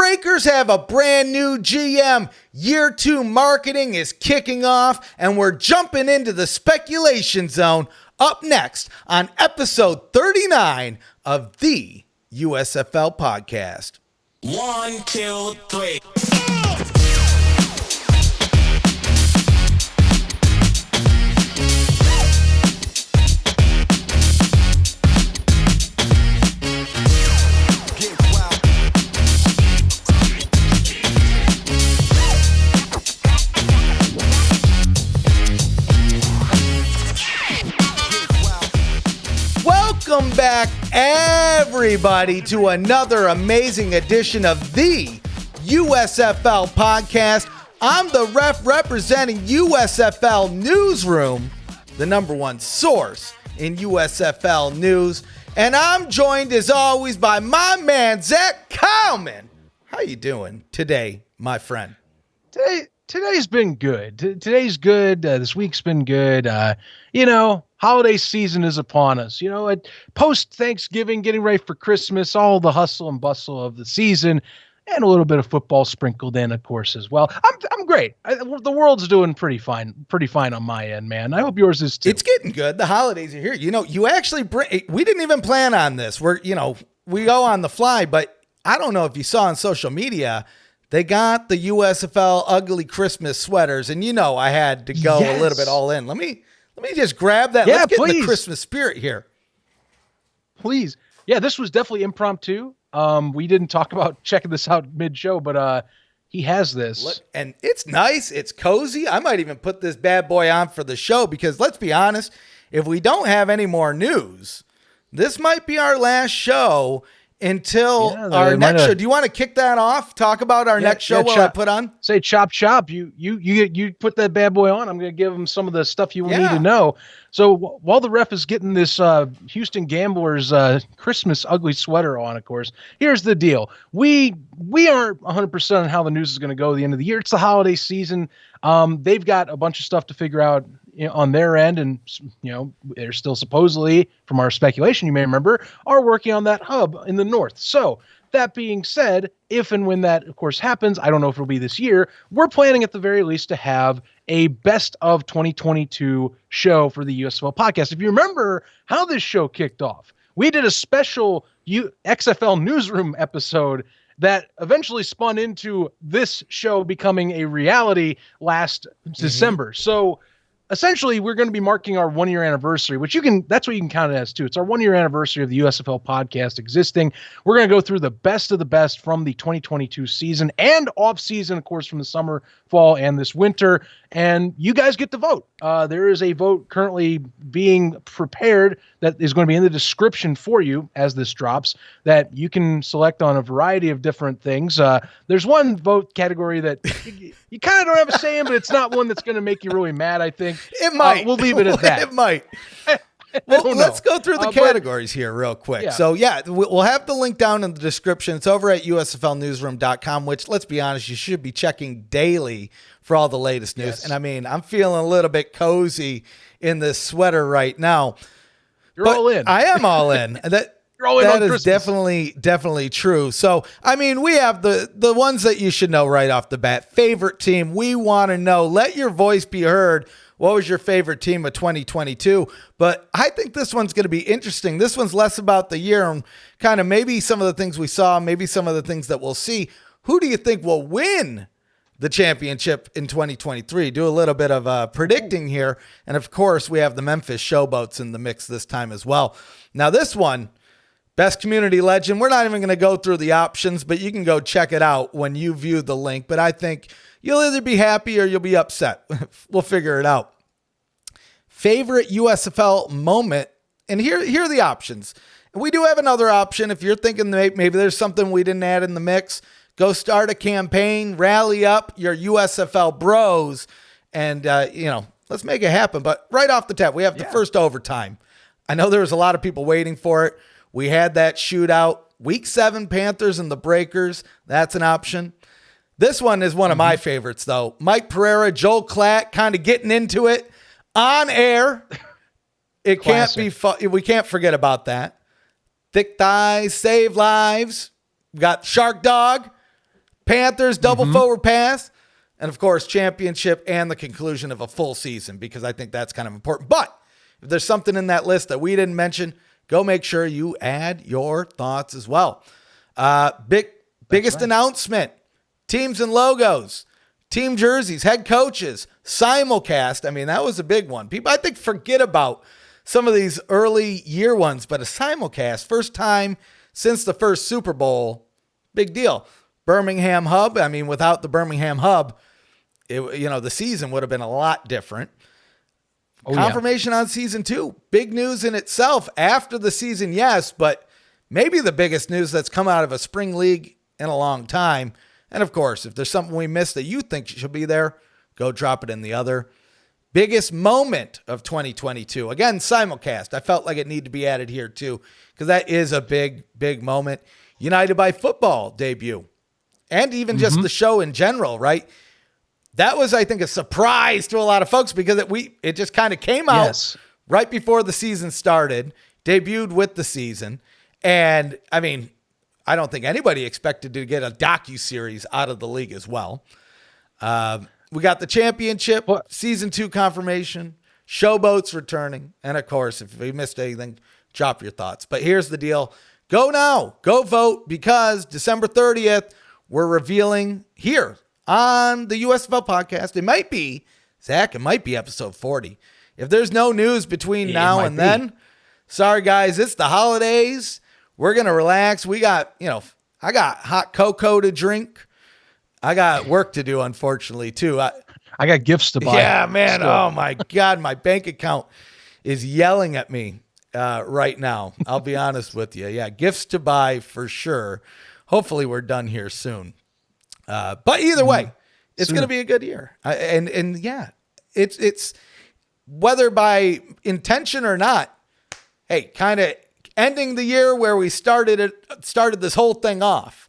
Breakers have a brand new GM. Year 2 marketing is kicking off, and we're jumping into the speculation zone up next on episode 39 of the USFL podcast. 1, 2, 3. Welcome back, everybody, to another amazing edition of the USFL podcast. I'm the ref representing USFL Newsroom, the number one source in USFL news. And I'm joined, as always, by my man, Zach Kylman. How you doing today, my friend? Today's been good. Today's good. This week's been good. Holiday season is upon us. Post Thanksgiving, getting ready for Christmas, all the hustle and bustle of the season, and a little bit of football sprinkled in, of course, as well. I'm great. The world's doing pretty fine on my end, man. I hope yours is too. It's getting good. The holidays are here. You actually we didn't even plan on this. We go on the fly, but I don't know if you saw on social media. They got the USFL ugly Christmas sweaters, and I had to go a little bit all in. Let me just grab that. Let's get in the Christmas spirit here. Please. Yeah, this was definitely impromptu. We didn't talk about checking this out mid-show, but he has this. And it's nice. It's cozy. I might even put this bad boy on for the show because let's be honest, if we don't have any more news, this might be our last show until our next show. Do you want to kick that off? Talk about our next show while I put on? Say chop. You put that bad boy on. I'm going to give them some of the stuff you will need to know. So while the ref is getting this Houston Gamblers Christmas ugly sweater on, of course, here's the deal. We aren't 100% on how the news is going to go at the end of the year. It's the holiday season. They've got a bunch of stuff to figure out on their end, and they're still supposedly, from our speculation, you may remember, are working on that hub in the north. So that being said, if and when that, of course, happens, I don't know if it'll be this year, we're planning at the very least to have a best of 2022 show for the USFL podcast. If you remember how this show kicked off, we did a special XFL Newsroom episode that eventually spun into this show becoming a reality last December. So essentially, we're going to be marking our 1-year anniversary, that's what you can count it as too. It's our 1-year anniversary of the USFL podcast existing. We're going to go through the best of the best from the 2022 season and off season, of course, from the summer, fall, and this winter. And you guys get to vote. There is a vote currently being prepared that is going to be in the description for you as this drops that you can select on a variety of different things. There's one vote category that you kind of don't have a say in, but it's not one that's going to make you really mad, I think. It might. We'll leave it at that. It might. Well, let's go through the categories here real quick. Yeah. So, we'll have the link down in the description. It's over at usflnewsroom.com, which, let's be honest, you should be checking daily for all the latest news. Yes. And, I'm feeling a little bit cozy in this sweater right now. You're all in. I am all in. That is definitely true. So, we have the ones that you should know right off the bat. Favorite team. We want to know. Let your voice be heard. What was your favorite team of 2022? But I think this one's going to be interesting. This one's less about the year and kind of maybe some of the things we saw, maybe some of the things that we'll see. Who do you think will win the championship in 2023? Do a little bit of predicting here. And of course, we have the Memphis Showboats in the mix this time as well. Now this one, best community legend. We're not even going to go through the options, but you can go check it out when you view the link. But I think you'll either be happy or you'll be upset. We'll figure it out. Favorite USFL moment. And here are the options. And we do have another option. If you're thinking maybe there's something we didn't add in the mix, go start a campaign, rally up your USFL bros, and, let's make it happen. But right off the top, we have the first overtime. I know there was a lot of people waiting for it. We had that shootout. Week 7 Panthers and the Breakers. That's an option. This one is one of my favorites, though. Mike Pereira, Joel Klatt, kind of getting into it on air. It can't be fun. We can't forget about that. Thick thighs, save lives. We got Shark Dog. Panthers, double forward pass, and of course, championship and the conclusion of a full season, because I think that's kind of important. But if there's something in that list that we didn't mention, go make sure you add your thoughts as well. Biggest announcement, teams and logos, team jerseys, head coaches, simulcast. I mean, that was a big one. People, I think, forget about some of these early year ones, but a simulcast, first time since the first Super Bowl, big deal. Birmingham hub. I mean, without the Birmingham hub, the season would have been a lot different. Confirmation on season 2. Big news in itself after the season, yes, but maybe the biggest news that's come out of a spring league in a long time. And of course, if there's something we missed that you think should be there, go drop it in the other. Biggest moment of 2022. Again, simulcast. I felt like it needed to be added here too, because that is a big, big moment. United by Football debut. And even just the show in general, right? That was, I think, a surprise to a lot of folks because it just kind of came out right before the season started, debuted with the season. And I mean, I don't think anybody expected to get a docuseries out of the league as well. We got the championship, season 2 confirmation, Showboats returning. And of course, if we missed anything, drop your thoughts. But here's the deal. Go now. Go vote, because December 30th, we're revealing here on the USFL podcast. It might be, Zach, it might be episode 40. If there's no news between now and then, sorry guys, it's the holidays. We're going to relax. We got, I got hot cocoa to drink. I got work to do, unfortunately, too. I got gifts to buy. Yeah, man. Still. Oh my God. My bank account is yelling at me right now. I'll be honest with you. Yeah. Gifts to buy for sure. Hopefully we're done here soon. But either way, it's going to be a good year. And yeah, it's whether by intention or not, hey, kind of ending the year where we started this whole thing off,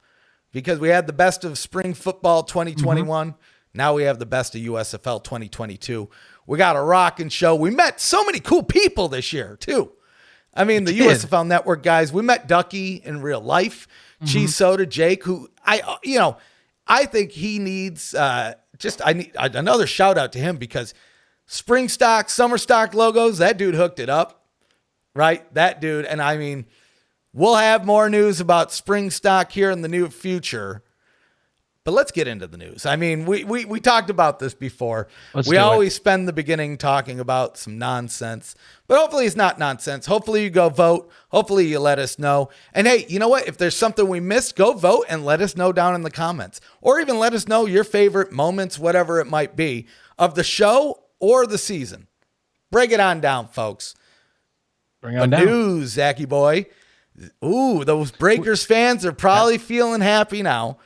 because we had the best of spring football 2021. Now we have the best of USFL 2022. We got a rockin' show. We met so many cool people this year too. I mean, the USFL Network guys, we met Ducky in real life. Cheese Soda Jake, who I think he needs I need another shout out to him, because spring stock, summer stock logos, that dude hooked it up, right? That dude. And I mean, we'll have more news about spring stock here in the near future, but let's get into the news. I mean, we talked about this before. We always spend the beginning talking about some nonsense, but hopefully it's not nonsense. Hopefully you go vote. Hopefully you let us know. And hey, you know what? If there's something we missed, go vote and let us know down in the comments, or even let us know your favorite moments, whatever it might be, of the show or the season. Break it on down, folks. Bring on down. News, Zachy boy. Ooh, those Breakers fans are probably feeling happy now.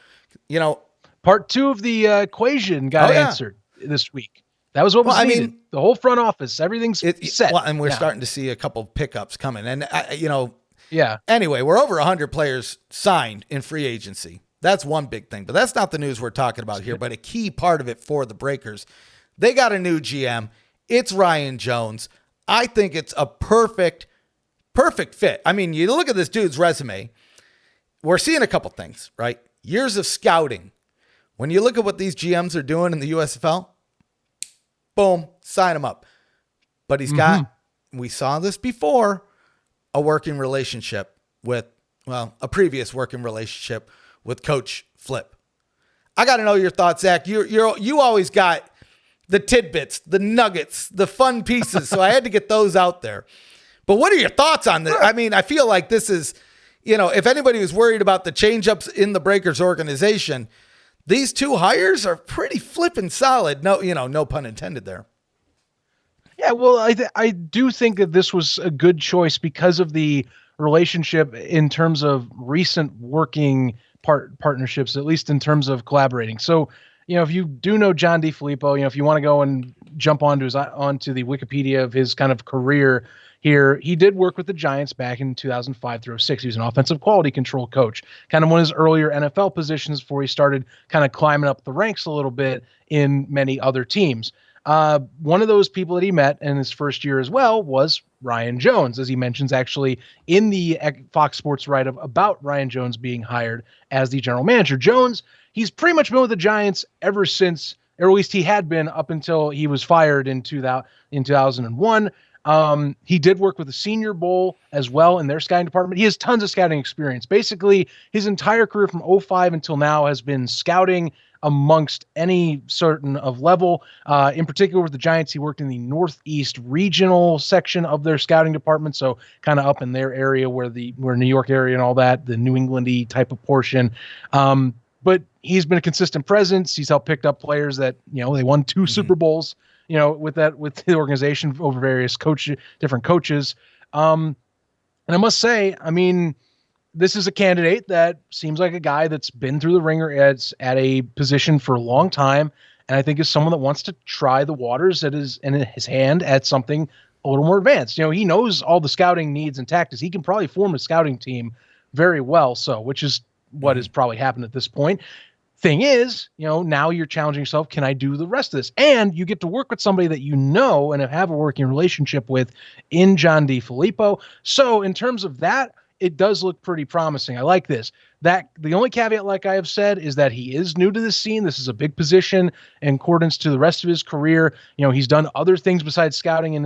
Part 2 of the equation got answered this week. That was what was needed. I mean, the whole front office, everything's set. Well, and we're starting to see a couple pickups coming. And, yeah. Anyway, we're over 100 players signed in free agency. That's one big thing. But that's not the news we're talking about here. But a key part of it for the Breakers, they got a new GM. It's Ryan Jones. I think it's a perfect fit. I mean, you look at this dude's resume. We're seeing a couple things, right? Years of scouting. When you look at what these GMs are doing in the USFL, boom, sign him up. But he's got, we saw this before, a working relationship with, a previous working relationship with Coach Flip. I got to know your thoughts, Zach. You always got the tidbits, the nuggets, the fun pieces. So I had to get those out there. But what are your thoughts on this? I mean, I feel like this is, if anybody was worried about the change-ups in the Breakers organization, these 2 hires are pretty flippin' solid. No, no pun intended there. Yeah, well, I do think that this was a good choice because of the relationship in terms of recent working partnerships, at least in terms of collaborating. So, if you do know John DeFilippo, if you want to go and jump onto the Wikipedia of his kind of career here, he did work with the Giants back in 2005 through 06. He was an offensive quality control coach, kind of one of his earlier NFL positions before he started kind of climbing up the ranks a little bit in many other teams. One of those people that he met in his first year as well was Ryan Jones, as he mentions actually in the Fox Sports write-up about Ryan Jones being hired as the general manager. Jones, he's pretty much been with the Giants ever since, or at least he had been up until he was fired in 2001. He did work with the Senior Bowl as well in their scouting department. He has tons of scouting experience. Basically, his entire career from 2005 until now has been scouting amongst any certain of level. In particular with the Giants, he worked in the Northeast regional section of their scouting department, so kind of up in their area where New York area and all that, the New England-y type of portion. But he's been a consistent presence. He's helped pick up players that, they won 2 Super Bowls, with the organization over various different coaches. And I must say, this is a candidate that seems like a guy that's been through the ringer at a position for a long time. And I think is someone that wants to try the waters in his hand at something a little more advanced. He knows all the scouting needs and tactics. He can probably form a scouting team very well. So, which is what has probably happened at this point. Thing is, now you're challenging yourself. Can I do the rest of this? And you get to work with somebody that and have a working relationship with in John DeFilippo. So in terms of that, it does look pretty promising. I like this. That the only caveat, like I have said, is that he is new to this scene. This is a big position in accordance to the rest of his career. He's done other things besides scouting in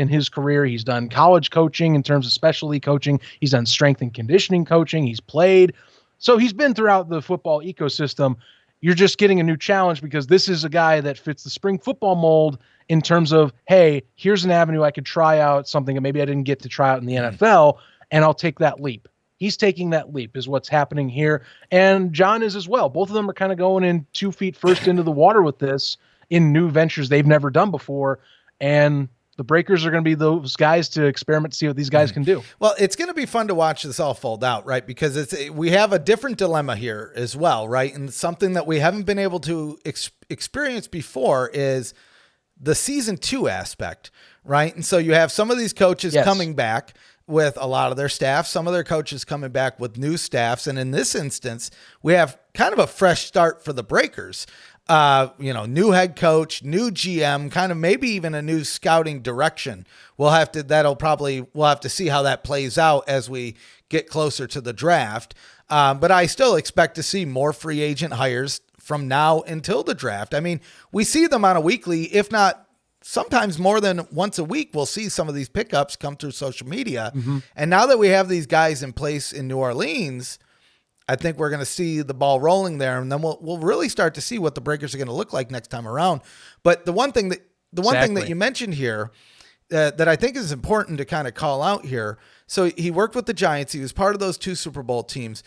his career. He's done college coaching in terms of specialty coaching. He's done strength and conditioning coaching. He's played. So he's been throughout the football ecosystem. You're just getting a new challenge because this is a guy that fits the spring football mold in terms of, hey, here's an avenue I could try out, something that maybe I didn't get to try out in the NFL, and I'll take that leap. He's taking that leap is what's happening here. And John is as well. Both of them are kind of going in 2 feet first into the water with this in new ventures they've never done before. And the Breakers are going to be those guys to experiment, to see what these guys can do. Well, it's going to be fun to watch this all fold out, right? Because we have a different dilemma here as well, right? And something that we haven't been able to experience before is the season 2 aspect, right? And so you have some of these coaches coming back with a lot of their staff, some of their coaches coming back with new staffs. And in this instance, we have kind of a fresh start for the Breakers. New head coach, new GM, kind of maybe even a new scouting direction. We'll have to see how that plays out as we get closer to the draft. But I still expect to see more free agent hires from now until the draft. We see them on a weekly, if not sometimes more than once a week. We'll see some of these pickups come through social media. And now that we have these guys in place in New Orleans, I think we're going to see the ball rolling there, and then we'll really start to see what the Breakers are going to look like next time around. But the one thing that you mentioned here that I think is important to kind of call out here. So he worked with the Giants. He was part of those 2 Super Bowl teams.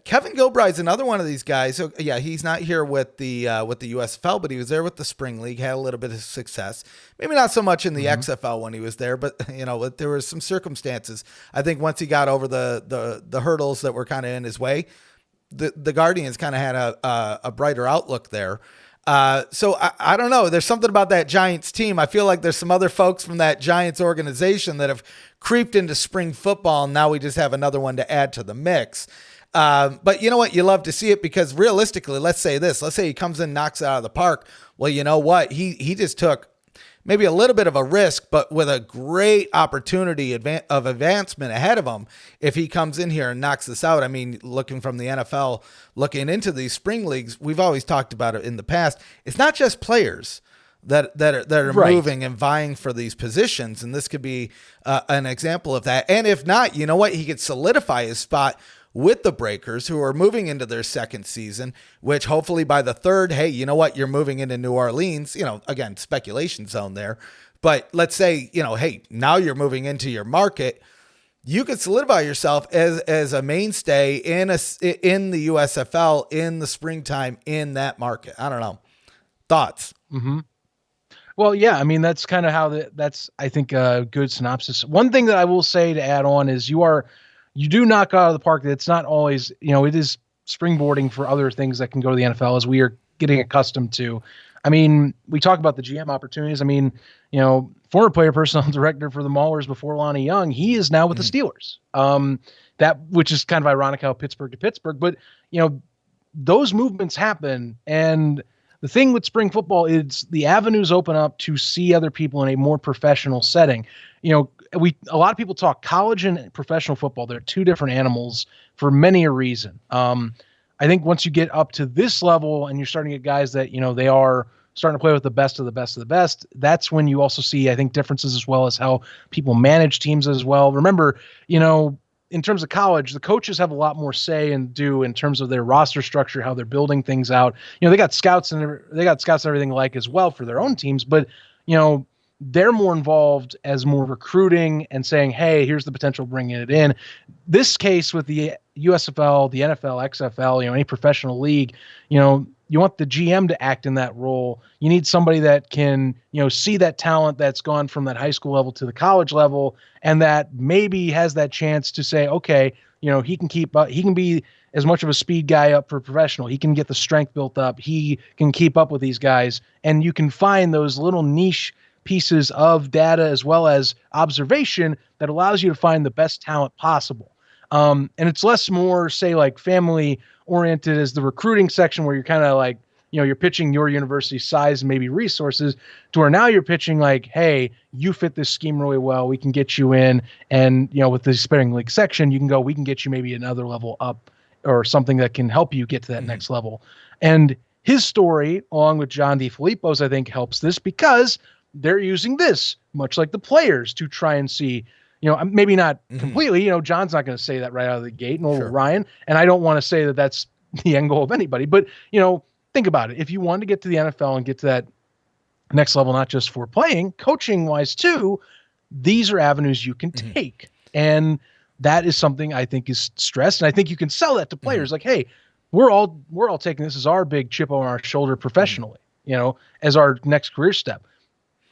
Kevin Gilbride's another one of these guys. So yeah, he's not here with the USFL, but he was there with the Spring League, had a little bit of success. Maybe not so much in the XFL when he was there, but there were some circumstances. I think once he got over the hurdles that were kind of in his way, the Guardians kind of had a brighter outlook there. So I don't know. There's something about that Giants team. I feel like there's some other folks from that Giants organization that have creeped into spring football, and now we just have another one to add to the mix. But you know what? You love to see it because realistically, let's say he comes in, knocks it out of the park. Well, you know what? He just took maybe a little bit of a risk, but with a great opportunity of advancement ahead of him. If he comes in here and knocks this out, looking from the NFL, looking into these spring leagues, we've always talked about it in the past. It's not just players that are moving and vying for these positions. And this could be an example of that. And if not, you know what? He could solidify his spot with the Breakers, who are moving into their second season, which hopefully by the third, hey, you know what? You're moving into New Orleans, again, speculation zone there. But let's say, hey, now you're moving into your market. You could solidify yourself as a mainstay in the USFL in the springtime in that market. I don't know. Thoughts? Mm-hmm. Well, yeah, that's kind of how that's, I think, a good synopsis. One thing that I will say to add on is you do knock out of the park that it's not always, it is springboarding for other things that can go to the NFL as we are getting accustomed to. We talk about the GM opportunities. Former player personnel director for the Maulers before Lonnie Young, he is now with the Steelers. Which is kind of ironic how Pittsburgh to Pittsburgh, but those movements happen. And the thing with spring football is the avenues open up to see other people in a more professional setting. a lot of people talk college and professional football. They're two different animals for many a reason. I think once you get up to this level and you're starting to get guys that, they are starting to play with the best of the best of the best, that's when you also see, I think, differences as well as how people manage teams as well. Remember, in terms of college, the coaches have a lot more say and do in terms of their roster structure, how they're building things out. They got scouts and everything like as well for their own teams, but they're more involved as more recruiting and saying, hey, here's the potential, bringing it in. This case with the USFL, the NFL, XFL, any professional league, you want the GM to act in that role. You need somebody that can, see that talent that's gone from that high school level to the college level, and that maybe has that chance to say, okay, he can keep up. He can be as much of a speed guy up for professional. He can get the strength built up. He can keep up with these guys, and you can find those little niche pieces of data as well as observation that allows you to find the best talent possible. And it's less more, say, like family oriented as the recruiting section, where you're kind of like, you're pitching your university size and maybe resources, to where now you're pitching like, hey, you fit this scheme really well. We can get you in. And, with the aspiring league section, we can get you maybe another level up or something that can help you get to that next level. And his story, along with John DeFilippo's, I think helps this, because they're using this, much like the players, to try and see, maybe not completely, John's not going to say that right out of the gate, nor will Ryan. And I don't want to say that that's the end goal of anybody, but, think about it. If you want to get to the NFL and get to that next level, not just for playing, coaching wise too, these are avenues you can take. And that is something I think is stressed. And I think you can sell that to players like, hey, we're all taking this as our big chip on our shoulder professionally, as our next career step.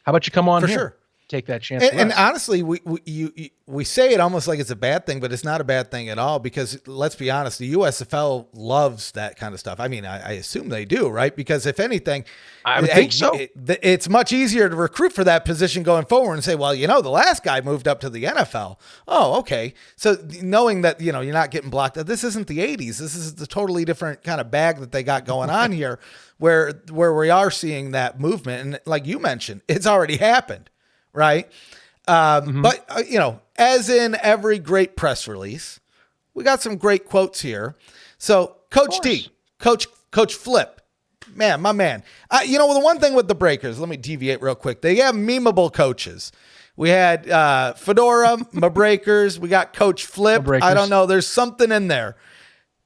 How about you come on for here? Sure. Take that chance. And honestly, we say it almost like it's a bad thing, but it's not a bad thing at all, because let's be honest, the USFL loves that kind of stuff. I mean, I assume they do, right? Because if anything, I would think so. It's much easier to recruit for that position going forward and say, well, the last guy moved up to the NFL. Oh, okay. So knowing that, you're not getting blocked, this isn't the 80s. This is the totally different kind of bag that they got going on here, where we are seeing that movement. And like you mentioned, it's already happened. Right. But, as in every great press release, we got some great quotes here. So Coach D, Coach Flip, man, my man. The one thing with the Breakers, let me deviate real quick. They have memeable coaches. We had Fedora, my Breakers. We got Coach Flip. I don't know. There's something in there.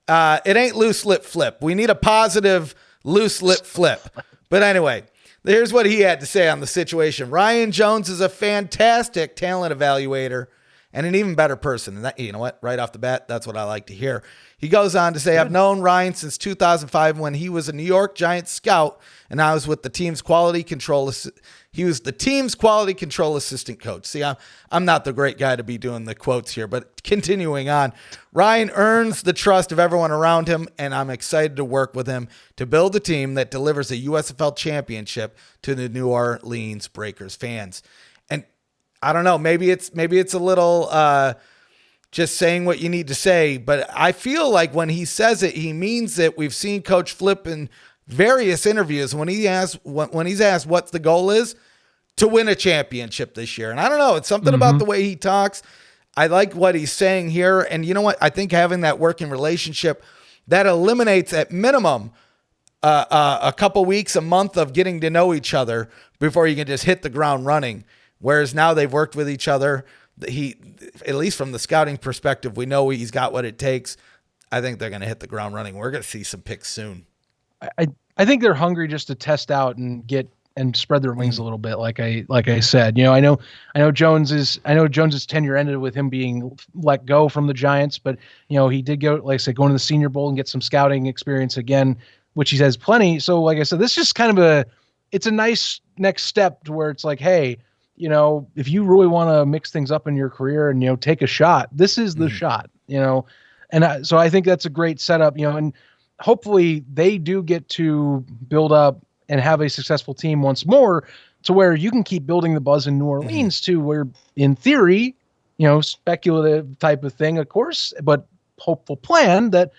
It ain't loose lip flip. We need a positive loose lip flip. But anyway, here's what he had to say on the situation. Ryan Jones is a fantastic talent evaluator and an even better person. And that, you know what? Right off the bat, that's what I like to hear. He goes on to say, I've known Ryan since 2005 when he was a New York Giants scout, and I was with the team's quality control. He was the team's quality control assistant coach. See, I'm not the great guy to be doing the quotes here, but continuing on, Ryan earns the trust of everyone around him, and I'm excited to work with him to build a team that delivers a USFL championship to the New Orleans Breakers fans. And I don't know, maybe it's a little just saying what you need to say, but I feel like when he says it, he means it. We've seen Coach Flip in various interviews when he's asked what the goal is, to win a championship this year. And I don't know, it's something about the way he talks. I like what he's saying here. And you know what? I think having that working relationship, that eliminates at minimum a couple weeks, a month of getting to know each other before you can just hit the ground running. Whereas now they've worked with each other. At least from the scouting perspective, we know he's got what it takes. I think they're going to hit the ground running. We're going to see some picks soon. I think they're hungry just to test out and get and spread their wings a little bit. Like I said, I know Jones's tenure ended with him being let go from the Giants, but he did go, like I said, going to the Senior Bowl and get some scouting experience again, which he has plenty. So like I said, this is just kind of it's a nice next step to where it's like, hey, if you really want to mix things up in your career and, take a shot, this is the shot, and so I think that's a great setup, and hopefully they do get to build up and have a successful team once more, to where you can keep building the buzz in New Orleans too, where in theory, speculative type of thing, of course, but hopeful plan that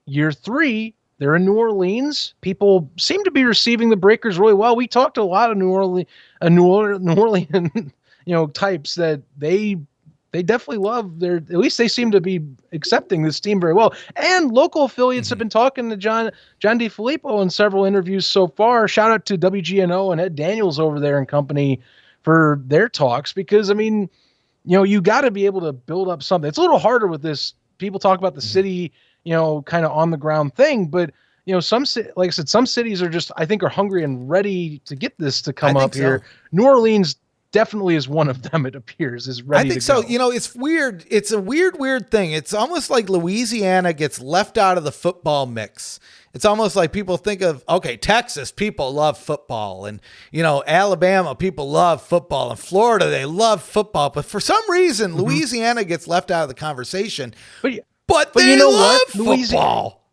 year 3, they're in New Orleans. People seem to be receiving the Breakers really well. We talked to a lot of New Orleans, types that they definitely love at least they seem to be accepting this team very well. And local affiliates have been talking to John DeFilippo in several interviews so far. Shout out to WGNO and Ed Daniels over there and company for their talks, because I mean, you got to be able to build up something. It's a little harder with this. People talk about the city, kind of on the ground thing, but like I said, some cities are just, I think, are hungry and ready to get this to come up here. New Orleans definitely is one of them. It appears is ready. I think to so. go. It's weird. It's a weird thing. It's almost like Louisiana gets left out of the football mix. It's almost like people think of, okay, Texas, people love football, and Alabama, people love football, and Florida, they love football, but for some reason, Louisiana gets left out of the conversation. But they love football.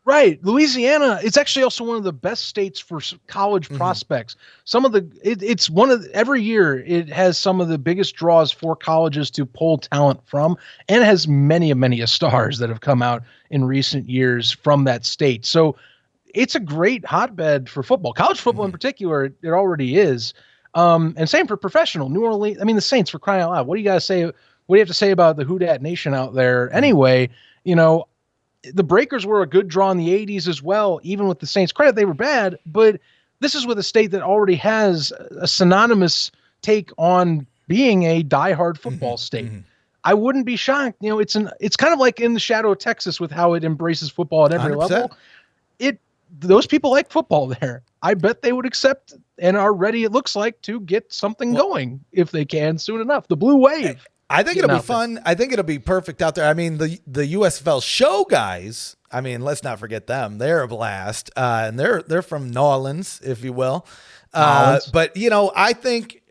Right. Louisiana, it's actually also one of the best states for college prospects. Some of it's one of every year it has some of the biggest draws for colleges to pull talent from, and has many stars that have come out in recent years from that state. So it's a great hotbed for football, college football in particular. It already is. And same for professional. New Orleans, I mean, the Saints, for crying out loud. What do you guys say? What do you have to say about the Who Dat Nation out there? Anyway, the Breakers were a good draw in the 80s as well, even with the Saints. Credit, they were bad, but this is with a state that already has a synonymous take on being a diehard football state. I wouldn't be shocked. It's kind of like in the shadow of Texas with how it embraces football at every 100%. Level. Those people like football there. I bet they would accept and are ready, it looks like, to get something going if they can soon enough. The Blue Wave. I think it'll be fun. I think it'll be perfect out there. I mean, the USFL show guys, I mean, let's not forget them. They're a blast. And they're from New Orleans, if you will. But, I think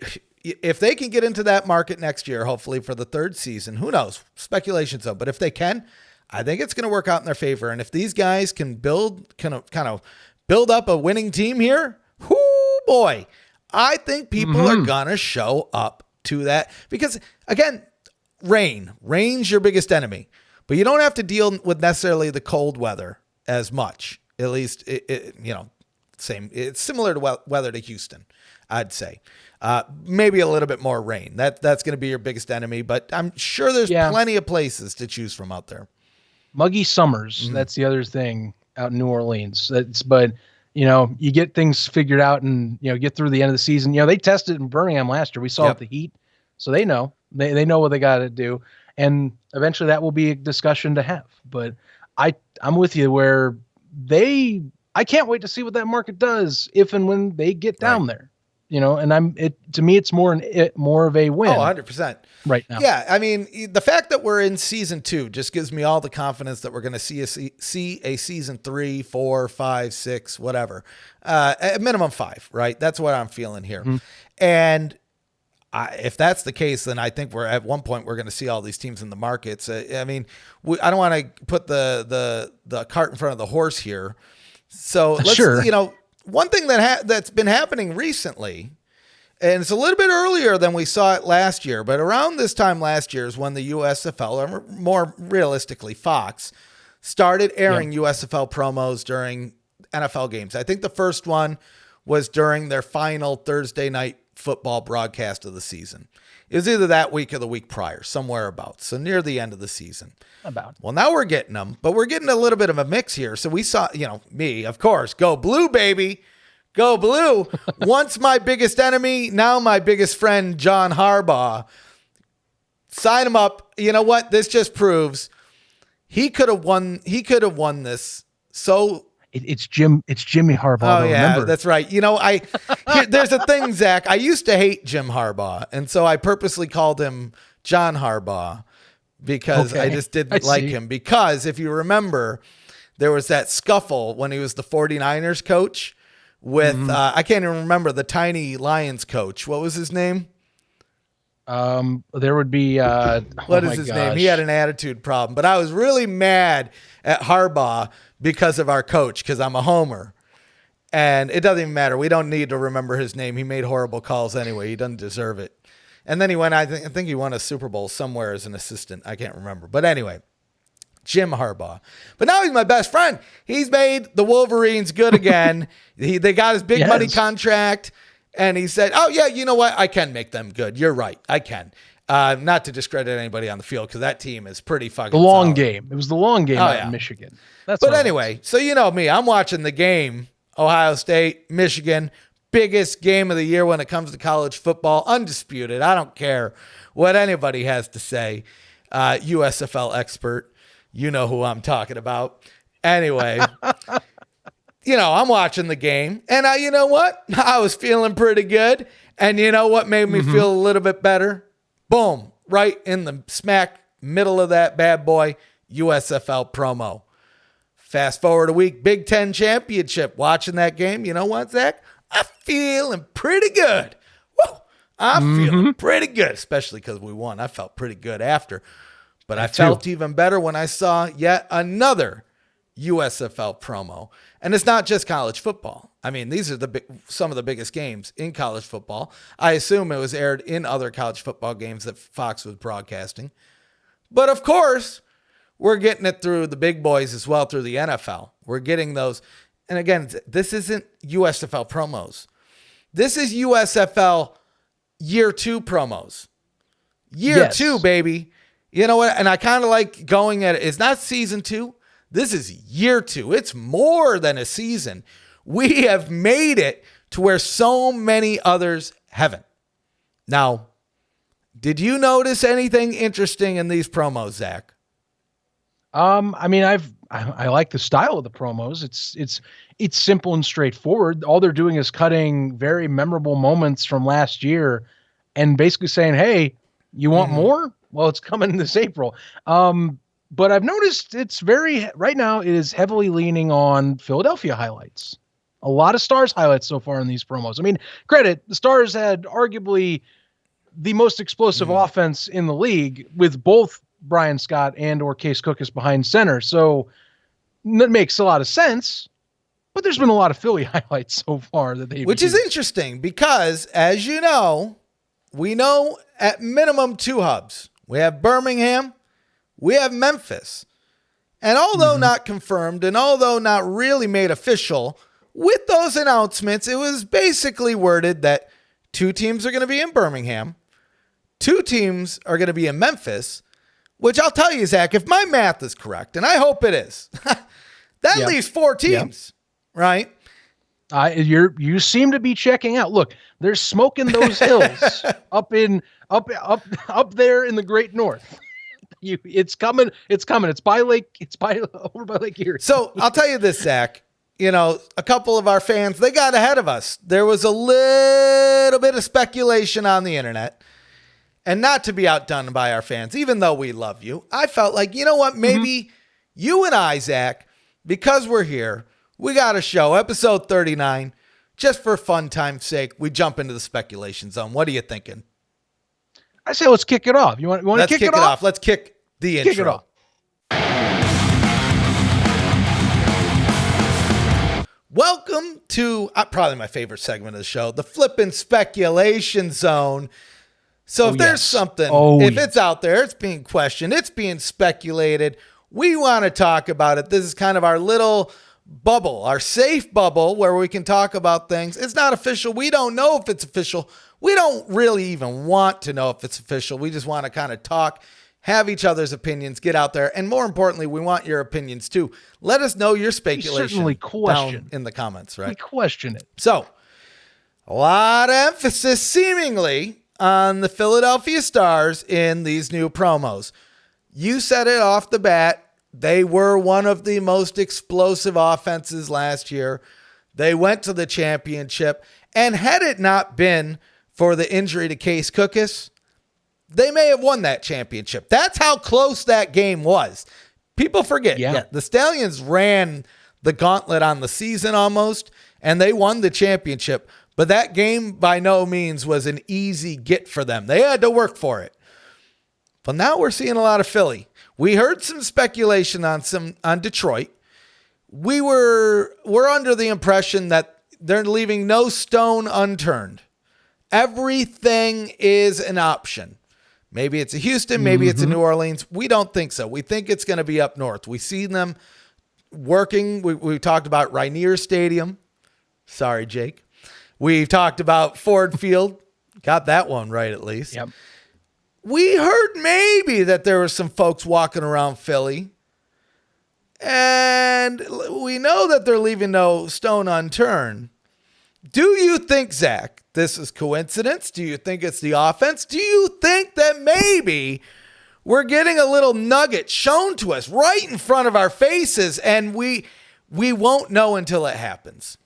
if they can get into that market next year, hopefully for the third season, who knows? Speculation's up. But if they can, I think it's going to work out in their favor. And if these guys can kind of build up a winning team here, whoo boy, I think people are going to show up to that. Because, again, rain's your biggest enemy, but you don't have to deal with necessarily the cold weather as much. At least same. It's similar to weather to Houston, I'd say. Maybe a little bit more rain. That's going to be your biggest enemy, but I'm sure there's plenty of places to choose from out there. Muggy summers. That's the other thing out in New Orleans. But you get things figured out and get through the end of the season. They tested in Birmingham last year. We saw it with the Heat, so they know. They know what they got to do, and eventually that will be a discussion to have. But I'm with you where I can't wait to see what that market does if and when they get down there. And to me it's more of a win. 100% right now. Yeah, I mean, the fact that we're in season 2 just gives me all the confidence that we're going to see a season 3, 4, 5, 6, whatever, at minimum 5. Right, that's what I'm feeling here, and. If that's the case, then I think we're at one point we're going to see all these teams in the markets. I mean, I don't want to put the cart in front of the horse here. So let's, one thing that's been happening recently, and it's a little bit earlier than we saw it last year, but around this time last year is when the USFL, or more realistically Fox, started airing USFL promos during NFL games. I think the first one was during their final Thursday night football broadcast of the season. It was either that week or the week prior, somewhere about. So near the end of the season. Well, now we're getting them, but we're getting a little bit of a mix here. So we saw, me, of course, go blue, baby. Go blue. Once my biggest enemy, now my biggest friend, John Harbaugh. Sign him up. You know what? This just proves he could have won this. So It's Jimmy Harbaugh. Oh, yeah, remember. That's right. There's a thing, Zach. I used to hate Jim Harbaugh, and so I purposely called him John Harbaugh because I just didn't like him. Because if you remember, there was that scuffle when he was the 49ers coach with, I can't even remember, the tiny Lions coach. What was his name? There would be, what is his name? He had an attitude problem, but I was really mad at Harbaugh because of our coach, because I'm a homer. And it doesn't even matter. We don't need to remember his name. He made horrible calls anyway. He doesn't deserve it. And then he went, I think he won a Super Bowl somewhere as an assistant. I can't remember. But anyway, Jim Harbaugh. But now he's my best friend. He's made the Wolverines good again. They got his big money contract. And he said, oh, yeah, you know what? I can make them good. You're right. I can. Not to discredit anybody on the field, because that team is pretty fucking The long solid. game. It was the long game out in Michigan. But anyway, so you know me. I'm watching the game. Ohio State, Michigan. Biggest game of the year when it comes to college football. Undisputed. I don't care what anybody has to say. USFL expert. You know who I'm talking about. Anyway, you know, I'm watching the game. And you know what? I was feeling pretty good. And you know what made me feel a little bit better? Boom. Right in the smack middle of that bad boy, USFL promo. Fast forward a week, Big Ten championship. Watching that game. You know what, Zach? I'm feeling pretty good. Woo! I'm feeling pretty good, especially because we won. I felt pretty good after. But I felt even better when I saw yet another USFL promo. And it's not just college football. I mean, these are some of the biggest games in college football. I assume it was aired in other college football games that Fox was broadcasting. But of course, we're getting it through the big boys as well, through the NFL. We're getting those. And again, this isn't USFL promos. This is USFL Year 2 promos. Year 2, baby. You know what? And I kind of like going at it. It's not season 2. This is year 2. It's more than a season. We have made it to where so many others haven't. Now, did you notice anything interesting in these promos, Zach? I mean, I like the style of the promos. It's simple and straightforward. All they're doing is cutting very memorable moments from last year and basically saying, hey, you want more? Well, it's coming this April. But I've noticed right now it is heavily leaning on Philadelphia highlights. A lot of Stars highlights so far in these promos. I mean, credit, the Stars had arguably the most explosive offense in the league with both Brian Scott and or Case Cookus behind center. So that makes a lot of sense. But there's been a lot of Philly highlights so far that they've Which is interesting because, as you know, we know at minimum 2 hubs. We have Birmingham, we have Memphis. And although not confirmed and although not really made official, with those announcements, it was basically worded that 2 teams are going to be in Birmingham, 2 teams are going to be in Memphis, which I'll tell you, Zach, if my math is correct, and I hope it is, that leaves 4 teams, right? You seem to be checking out. Look, there's smoke in those hills up there in the Great North. It's coming. It's coming. It's over by Lake Erie. So I'll tell you this, Zach. You know, a couple of our fans, they got ahead of us. There was a little bit of speculation on the internet. And not to be outdone by our fans, even though we love you, I felt like, you know what, maybe you and I, Zach, because we're here, we got a show, episode 39, just for fun time's sake, we jump into the speculation zone. What are you thinking? I say let's kick it off. You want to kick it off? Let's kick the intro. Kick it off. Welcome to probably my favorite segment of the show, the Flippin' Speculation Zone. So if there's something, if it's out there, it's being questioned, it's being speculated, we want to talk about it. This is kind of our little bubble, our safe bubble where we can talk about things. It's not official. We don't know if it's official. We don't really even want to know if it's official. We just want to kind of talk, have each other's opinions, get out there. And more importantly, we want your opinions too. Let us know your speculation down in the comments, right? We question it. So a lot of emphasis seemingly on the Philadelphia Stars in these new promos. You said it off the bat. They were one of the most explosive offenses last year. They went to the championship. And had it not been for the injury to Case Cookus, they may have won that championship. That's how close that game was. People forget. Yeah, the Stallions ran the gauntlet on the season almost, and they won the championship. But that game by no means was an easy get for them. They had to work for it. But now we're seeing a lot of Philly. We heard some speculation on Detroit. We're under the impression that they're leaving no stone unturned. Everything is an option. Maybe it's a Houston, maybe it's a New Orleans. We don't think so. We think it's going to be up north. We see them working. We talked about Rainier Stadium. Sorry, Jake. We've talked about Ford Field. Got that one right at least. Yep. We heard maybe that there were some folks walking around Philly. And we know that they're leaving no stone unturned. Do you think, Zach, this is coincidence? Do you think it's the offense? Do you think that maybe we're getting a little nugget shown to us right in front of our faces and we won't know until it happens?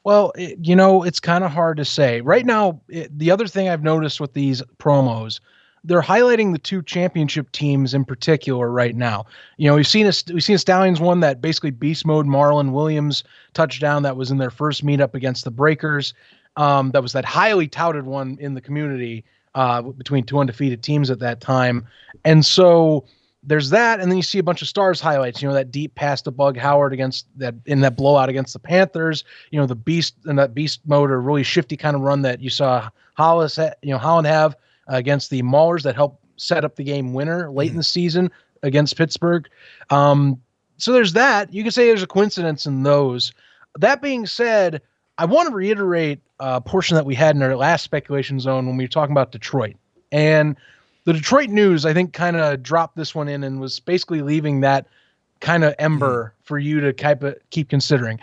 Well, it's kind of hard to say. Right now, the other thing I've noticed with these promos, they're highlighting the two championship teams in particular right now. We've seen a Stallions one that basically beast mode Marlon Williams touchdown that was in their first meetup against the Breakers. That was that highly touted one in the community between two undefeated teams at that time. And so there's that, and then you see a bunch of Stars highlights, that deep pass to Bug Howard in that blowout against the Panthers, the beast and that beast mode or really shifty kind of run that you saw Holland have against the Maulers that helped set up the game winner late in the season against Pittsburgh. So there's that. You can say there's a coincidence in those. That being said, I want to reiterate a portion that we had in our last speculation zone when we were talking about Detroit. And the Detroit News, I think, kind of dropped this one in and was basically leaving that kind of ember for you to keep considering.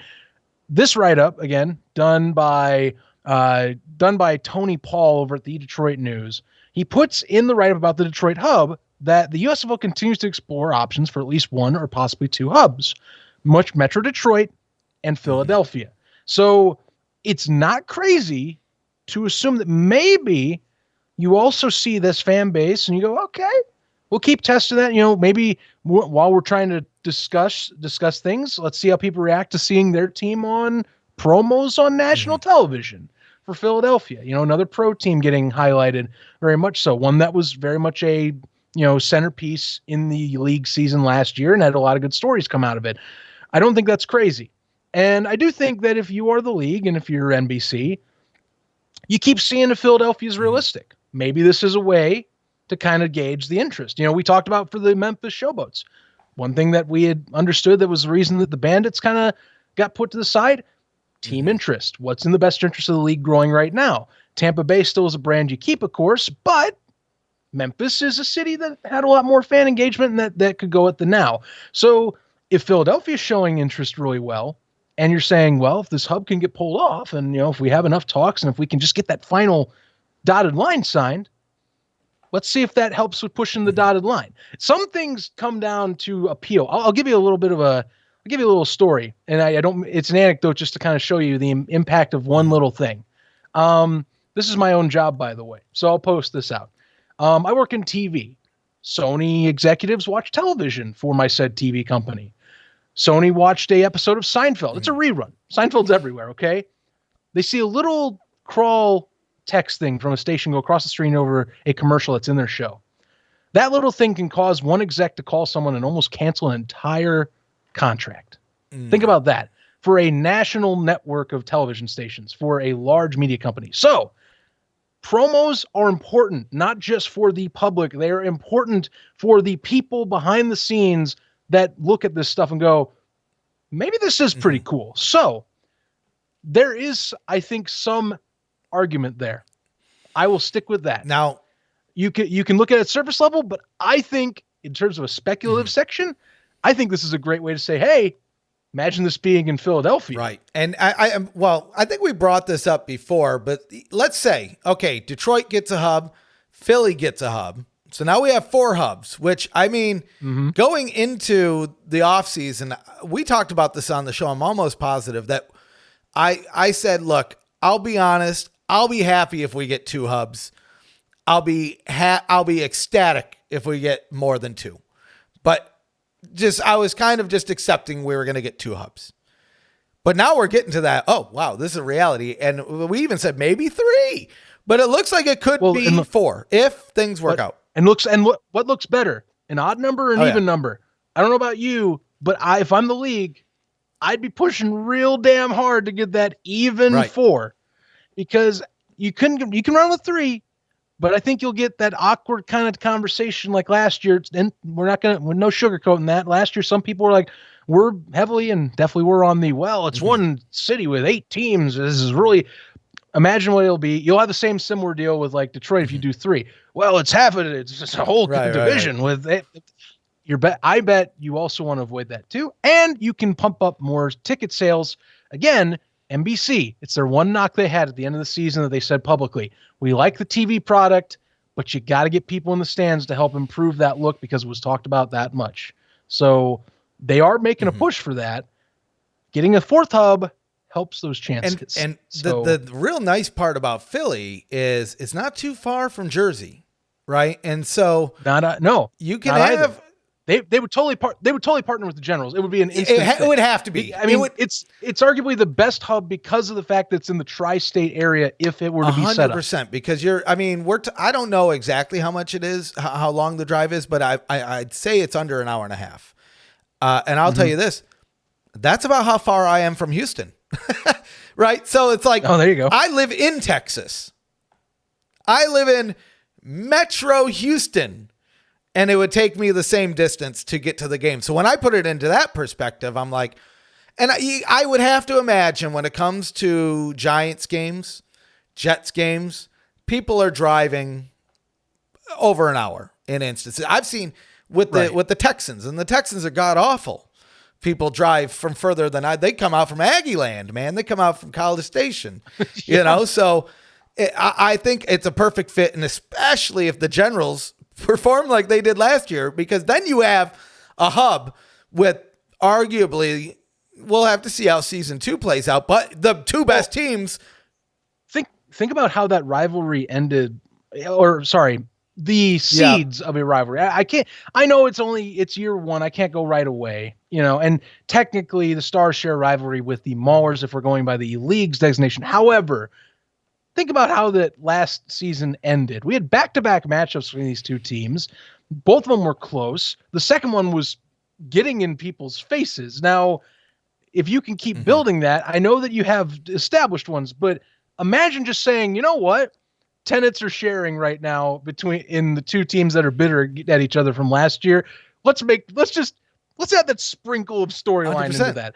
This write-up, again, done by Tony Paul over at the Detroit News. He puts in the write-up about the Detroit hub that the USFL continues to explore options for at least one or possibly two hubs, Metro Detroit and Philadelphia. So it's not crazy to assume that maybe you also see this fan base and you go, okay, we'll keep testing that. Maybe while we're trying to discuss things, let's see how people react to seeing their team on promos on national television for Philadelphia. Another pro team getting highlighted very much so. One that was very much a, centerpiece in the league season last year and had a lot of good stories come out of it. I don't think that's crazy. And I do think that if you are the league and if you're NBC, you keep seeing if Philadelphia is realistic. Maybe this is a way to kind of gauge the interest. We talked about for the Memphis Showboats. One thing that we had understood that was the reason that the Bandits kind of got put to the side, team interest. What's in the best interest of the league growing right now? Tampa Bay still is a brand you keep, of course, but Memphis is a city that had a lot more fan engagement and that could go at the now. So if Philadelphia is showing interest really well, and you're saying, well, if this hub can get pulled off and, if we have enough talks and if we can just get that final dotted line signed, let's see if that helps with pushing the dotted line. Some things come down to appeal. I'll give you a little story, and I don't, it's an anecdote just to kind of show you the impact of one little thing. This is my own job, by the way, so I'll post this out. I work in TV. Sony executives watch television for my said TV company. Sony watched a episode of Seinfeld. It's a rerun. Seinfeld's everywhere, okay? They see a little crawl text thing from a station go across the screen over a commercial that's in their show. That little thing can cause one exec to call someone and almost cancel an entire contract. Think about that. For a national network of television stations, for a large media company. So, promos are important, not just for the public. They are important for the people behind the scenes that look at this stuff and go, maybe this is pretty cool. So there is, I think, some argument there. I will stick with that. Now, you can look at it surface level, but I think in terms of a speculative section, I think this is a great way to say, hey, imagine this being in Philadelphia. Right. And I think we brought this up before, but let's say, okay, Detroit gets a hub, Philly gets a hub. So now we have 4 hubs, which, I mean, going into the offseason, we talked about this on the show. I'm almost positive that I said, look, I'll be honest. I'll be happy if we get 2 hubs. I'll be ecstatic if we get more than 2. But I was kind of just accepting we were going to get 2 hubs. But now we're getting to that, oh, wow, this is a reality. And we even said maybe 3. But it looks like it could be 4 if things work out. And what looks better, an odd number or an even number? I don't know about you, but if I'm the league, I'd be pushing real damn hard to get that even 4, because you can run with 3, but I think you'll get that awkward kind of conversation like last year. And we're no sugarcoating that. Last year, some people were like, we're heavily and definitely we're on the, well, it's one city with 8 teams. This is really, imagine what it'll be. You'll have the similar deal with like Detroit if you do 3. Well, it's half of it. It's just a whole division with it. I bet you also want to avoid that too. And you can pump up more ticket sales. Again, NBC, it's their one knock they had at the end of the season that they said publicly. We like the TV product, but you got to get people in the stands to help improve that look because it was talked about that much. So they are making a push for that. Getting a 4th hub helps those chances. And the real nice part about Philly is it's not too far from Jersey, right? And so you can have either. They would totally partner with the Generals. It would be an instant. It would have to be. I mean, it's arguably the best hub because of the fact that it's in the tri-state area. If it were to be set up, 100%. Because I don't know exactly how much it is, how long the drive is, but I'd say it's under an hour and a half. And I'll tell you this, that's about how far I am from Houston, right? So it's like, oh, there you go. I live in Texas. I live in Metro Houston. And it would take me the same distance to get to the game. So when I put it into that perspective, I'm like, and I would have to imagine when it comes to Giants games, Jets games, people are driving over an hour in instances. I've seen with the Texans, and the Texans are god awful. People drive from further than they come out from Aggie Land, man. They come out from College Station, so I think it's a perfect fit. And especially if the Generals perform like they did last year, because then you have a hub with arguably, we'll have to see how season 2 plays out, but the 2 best teams. Think about how that rivalry ended, the seeds of a rivalry. I know it's year 1. I can't go right away, and technically the Stars share rivalry with the Maulers if we're going by the league's designation. However, think about how that last season ended. We had back-to-back matchups between these 2 teams. Both of them were close. The second one was getting in people's faces. Now, if you can keep building that, I know that you have established ones, but imagine just saying, you know what? Tenants are sharing right now in the 2 teams that are bitter at each other from last year. Let's add that sprinkle of storyline into that.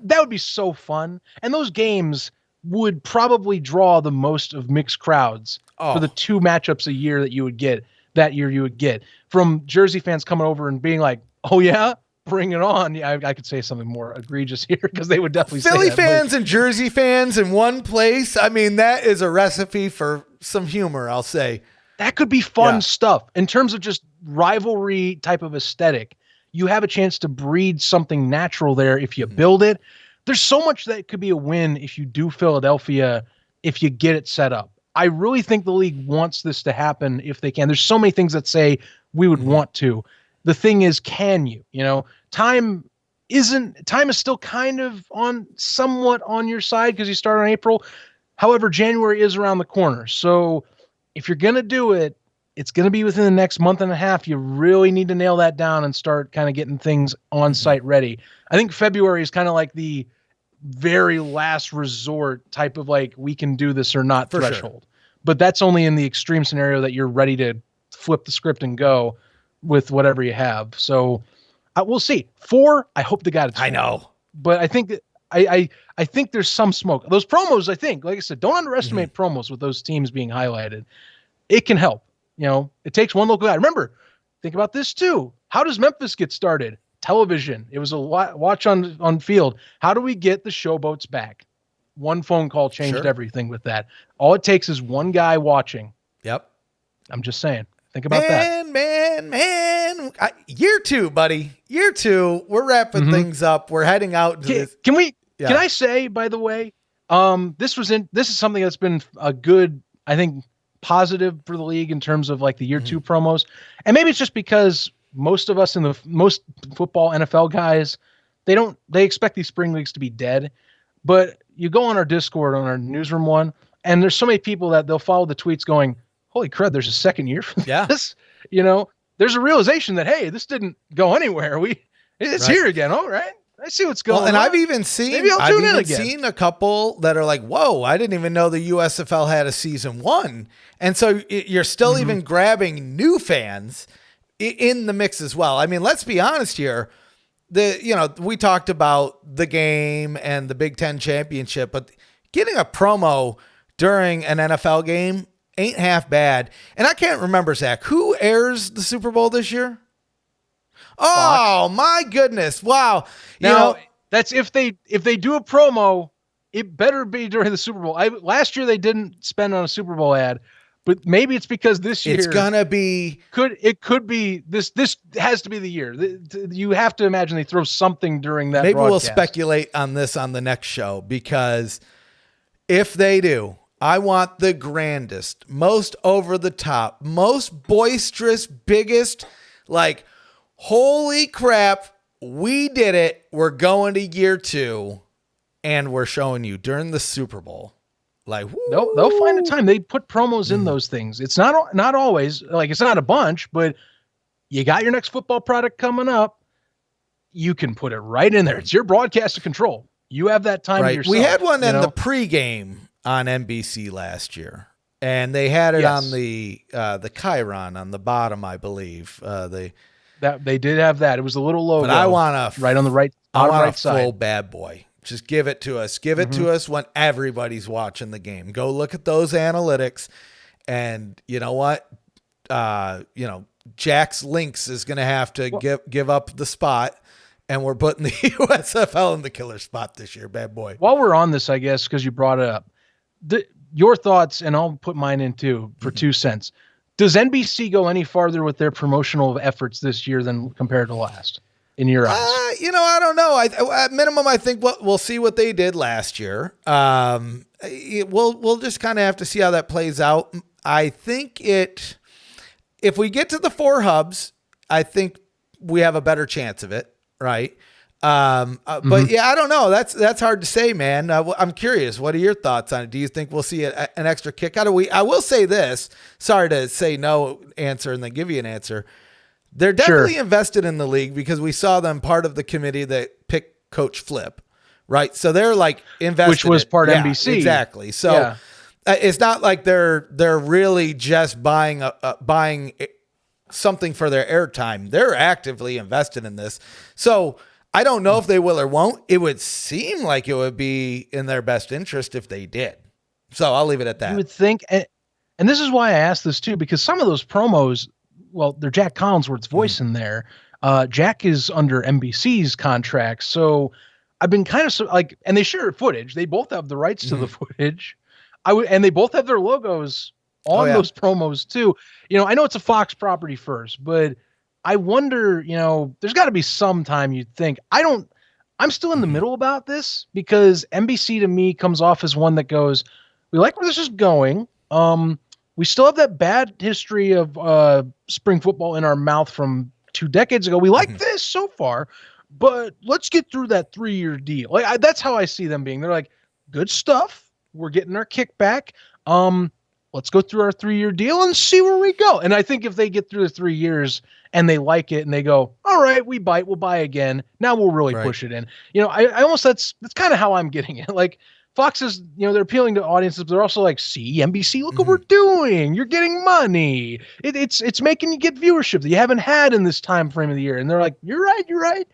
That would be so fun. And those games would probably draw the most of mixed crowds for the 2 matchups a year that you would get that year. You would get from Jersey fans coming over and being like, "Oh yeah, bring it on." Yeah, I could say something more egregious here because they would definitely Philly say fans and Jersey fans in one place. I mean, that is a recipe for some humor. I'll say that could be fun stuff in terms of just rivalry type of aesthetic. You have a chance to breed something natural there if you build it. There's so much that could be a win if you do Philadelphia, if you get it set up. I really think the league wants this to happen if they can. There's so many things that say we would want to. The thing is, can you? Time is still kind of somewhat on your side because you start on April. However, January is around the corner. So if you're going to do it, it's going to be within the next month and a half. You really need to nail that down and start kind of getting things on site ready. I think February is kind of like the very last resort type of like, we can do this or not threshold. But that's only in the extreme scenario that you're ready to flip the script and go with whatever you have. So we'll see. 4, I hope to God it's 4. I know. But I think that I think there's some smoke. Those promos, I think, like I said, don't underestimate promos with those teams being highlighted. It can help. It takes one local guy. Remember, think about this too. How does Memphis get started? Television. It was a watch on field. How do we get the showboats back? One phone call changed everything with that. All it takes is one guy watching. Yep. I'm just saying. Think about that. Man. Year 2, buddy. Year 2. We're wrapping things up. We're heading out to this. Can I say, by the way, this is something that's been a good, I think, positive for the league in terms of like the year 2 promos. And maybe it's just because most of us most football NFL guys, they expect these spring leagues to be dead. But you go on our Discord, on our newsroom one, and there's so many people that they'll follow the tweets going, holy crud, there's a second year for this. There's a realization that, hey, this didn't go anywhere. It's here again. All right. I see what's going on. And I've even seen a couple that are like, whoa, I didn't even know the USFL had a season 1. And so you're still even grabbing new fans in the mix as well. I mean, let's be honest here. we talked about the game and the Big Ten championship, but getting a promo during an NFL game ain't half bad. And I can't remember, Zach, who airs the Super Bowl this year? Oh, Fox. My goodness. Wow. Now, that's if they do a promo, it better be during the Super Bowl. Last year they didn't spend on a Super Bowl ad, but maybe it's because this year it's gonna be could be this has to be the year. You have to imagine they throw something during that. Maybe broadcast. we'll speculate on this on the next show, because if they do, I want the grandest, most over the top, most boisterous, biggest, like, holy crap, we did it. We're going to year 2 and we're showing you during the Super Bowl. Like, they'll find a time. They put promos in those things. It's not always, like, it's not a bunch, but you got your next football product coming up. You can put it right in there. It's your broadcast to control. You have that time to yourself. We had one in the pregame on NBC last year, and they had it on the Chiron on the bottom, I believe. They did have that. It was a little logo. But I want right on the right. I want right a side. full bad boy. Just give it to us. Give it to us when everybody's watching the game. Go look at those analytics, and you know what? Jack's Lynx is going to have to give up the spot, and we're putting the USFL in the killer spot this year, bad boy. While we're on this, I guess, because you brought it up, your thoughts, and I'll put mine in too for 2 cents. Does NBC go any farther with their promotional efforts this year than compared to last, in your eyes? I don't know. At minimum, I think we'll see what they did last year. We'll just kind of have to see how that plays out. I think if we get to the 4 hubs, I think we have a better chance of it, right? But yeah, I don't know. That's hard to say, man. I'm curious. What are your thoughts on it? Do you think we'll see an extra kick out of I will say this. Sorry to say no answer and then give you an answer. They're definitely invested in the league, because we saw them part of the committee that picked Coach Flip, right? So they're like invested, which was part NBC, exactly. So it's not like they're really just buying something for their airtime. They're actively invested in this. So I don't know if they will or won't. It would seem like it would be in their best interest if they did. So I'll leave it at that. You would think, and this is why I asked this too, because some of those promos, well, they're Jack Collinsworth's voice in there. Jack is under NBC's contract, so I've been kind of and they share footage. They both have the rights to the footage. And they both have their logos on those promos too. I know it's a Fox property first, but I wonder, there's got to be some time you'd think. I'm still in the middle about this, because NBC to me comes off as one that goes, we like where this is going. We still have that bad history of spring football in our mouth from 2 decades ago. We like this so far, but let's get through that 3-year deal. That's how I see them being. They're like, good stuff. We're getting our kickback. Let's go through our 3-year deal and see where we go. And I think if they get through the 3 years and they like it and they go, all right, we'll buy again. Now we'll really push it in. I almost, that's kind of how I'm getting it. Like, Fox is, they're appealing to audiences, but they're also like, see, NBC, look what we're doing. You're getting money. It's making you get viewership that you haven't had in this time frame of the year. And they're like, you're right.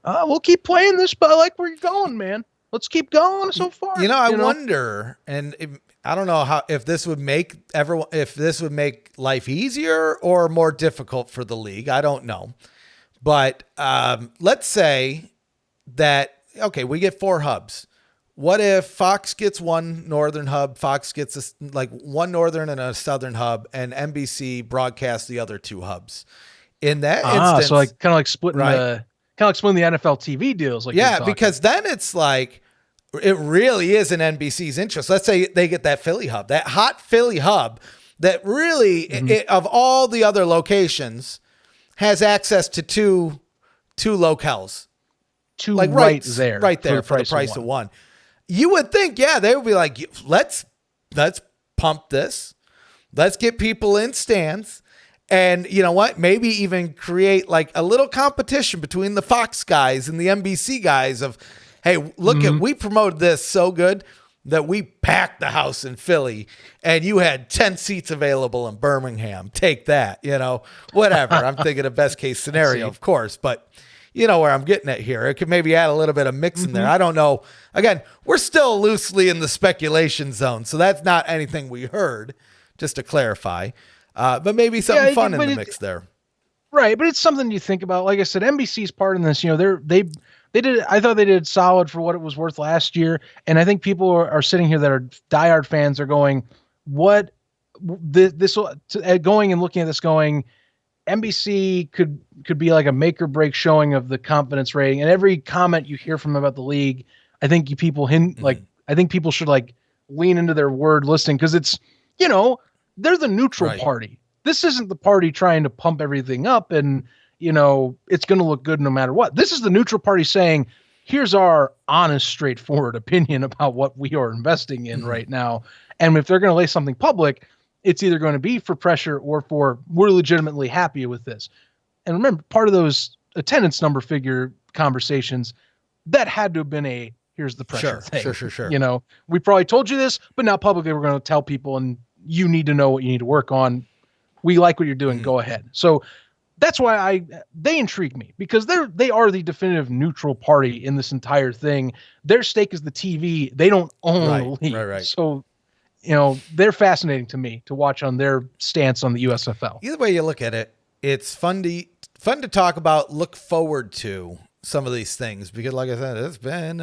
We'll keep playing this, but I like where you're going, man. Let's keep going so far. I wonder, and I don't know if this would make life easier or more difficult for the league. I don't know. But let's say that, okay, we get 4 hubs. What if Fox gets one northern hub, Fox gets one northern and a southern hub, and NBC broadcasts the other 2 hubs? In that instance, so kind of like splitting the NFL TV deals. Because then it's like, it really is in NBC's interest. Let's say they get that Philly hub, that hot Philly hub that really, of all the other locations, has access to two locales. 2 right there for the price of one. You would think, they would be like, let's pump this. Let's get people in stands. And you know what? Maybe even create like a little competition between the Fox guys and the NBC guys of, hey, look we promoted this so good that we packed the house in Philly and you had 10 seats available in Birmingham. Take that, whatever. I'm thinking of best case scenario, of course. But you know where I'm getting at here. It could maybe add a little bit of mix in there. I don't know. Again, we're still loosely in the speculation zone, so that's not anything we heard, just to clarify. But maybe something fun in the mix there. Right, but it's something you think about. Like I said, NBC's part in this. You know, they did. I thought they did solid for what it was worth last year, and I think people are sitting here that are diehard fans are going, "What this going and looking at this going." NBC could be like a make or break showing of the confidence rating, and every comment you hear from them about the league, I think I think people should like lean into their word listening, because it's, you know, they're the neutral party. This isn't the party trying to pump everything up and, you know, it's going to look good no matter what. This is the neutral party saying, here's our honest, straightforward opinion about what we are investing in right now. And if they're going to lay something public, it's either going to be for pressure or for we're legitimately happy with this. And remember, part of those attendance number figure conversations, that had to have been here's the pressure thing. Sure. You know, we probably told you this, but now publicly we're going to tell people, and you need to know what you need to work on. We like what you're doing. Go ahead. So that's why they intrigue me, because they are the definitive neutral party in this entire thing. Their stake is the TV. They don't own the league. Right. So, you know, they're fascinating to me to watch on their stance on the USFL. Either way you look at it, it's fun to talk about, look forward to some of these things, because like I said, it's been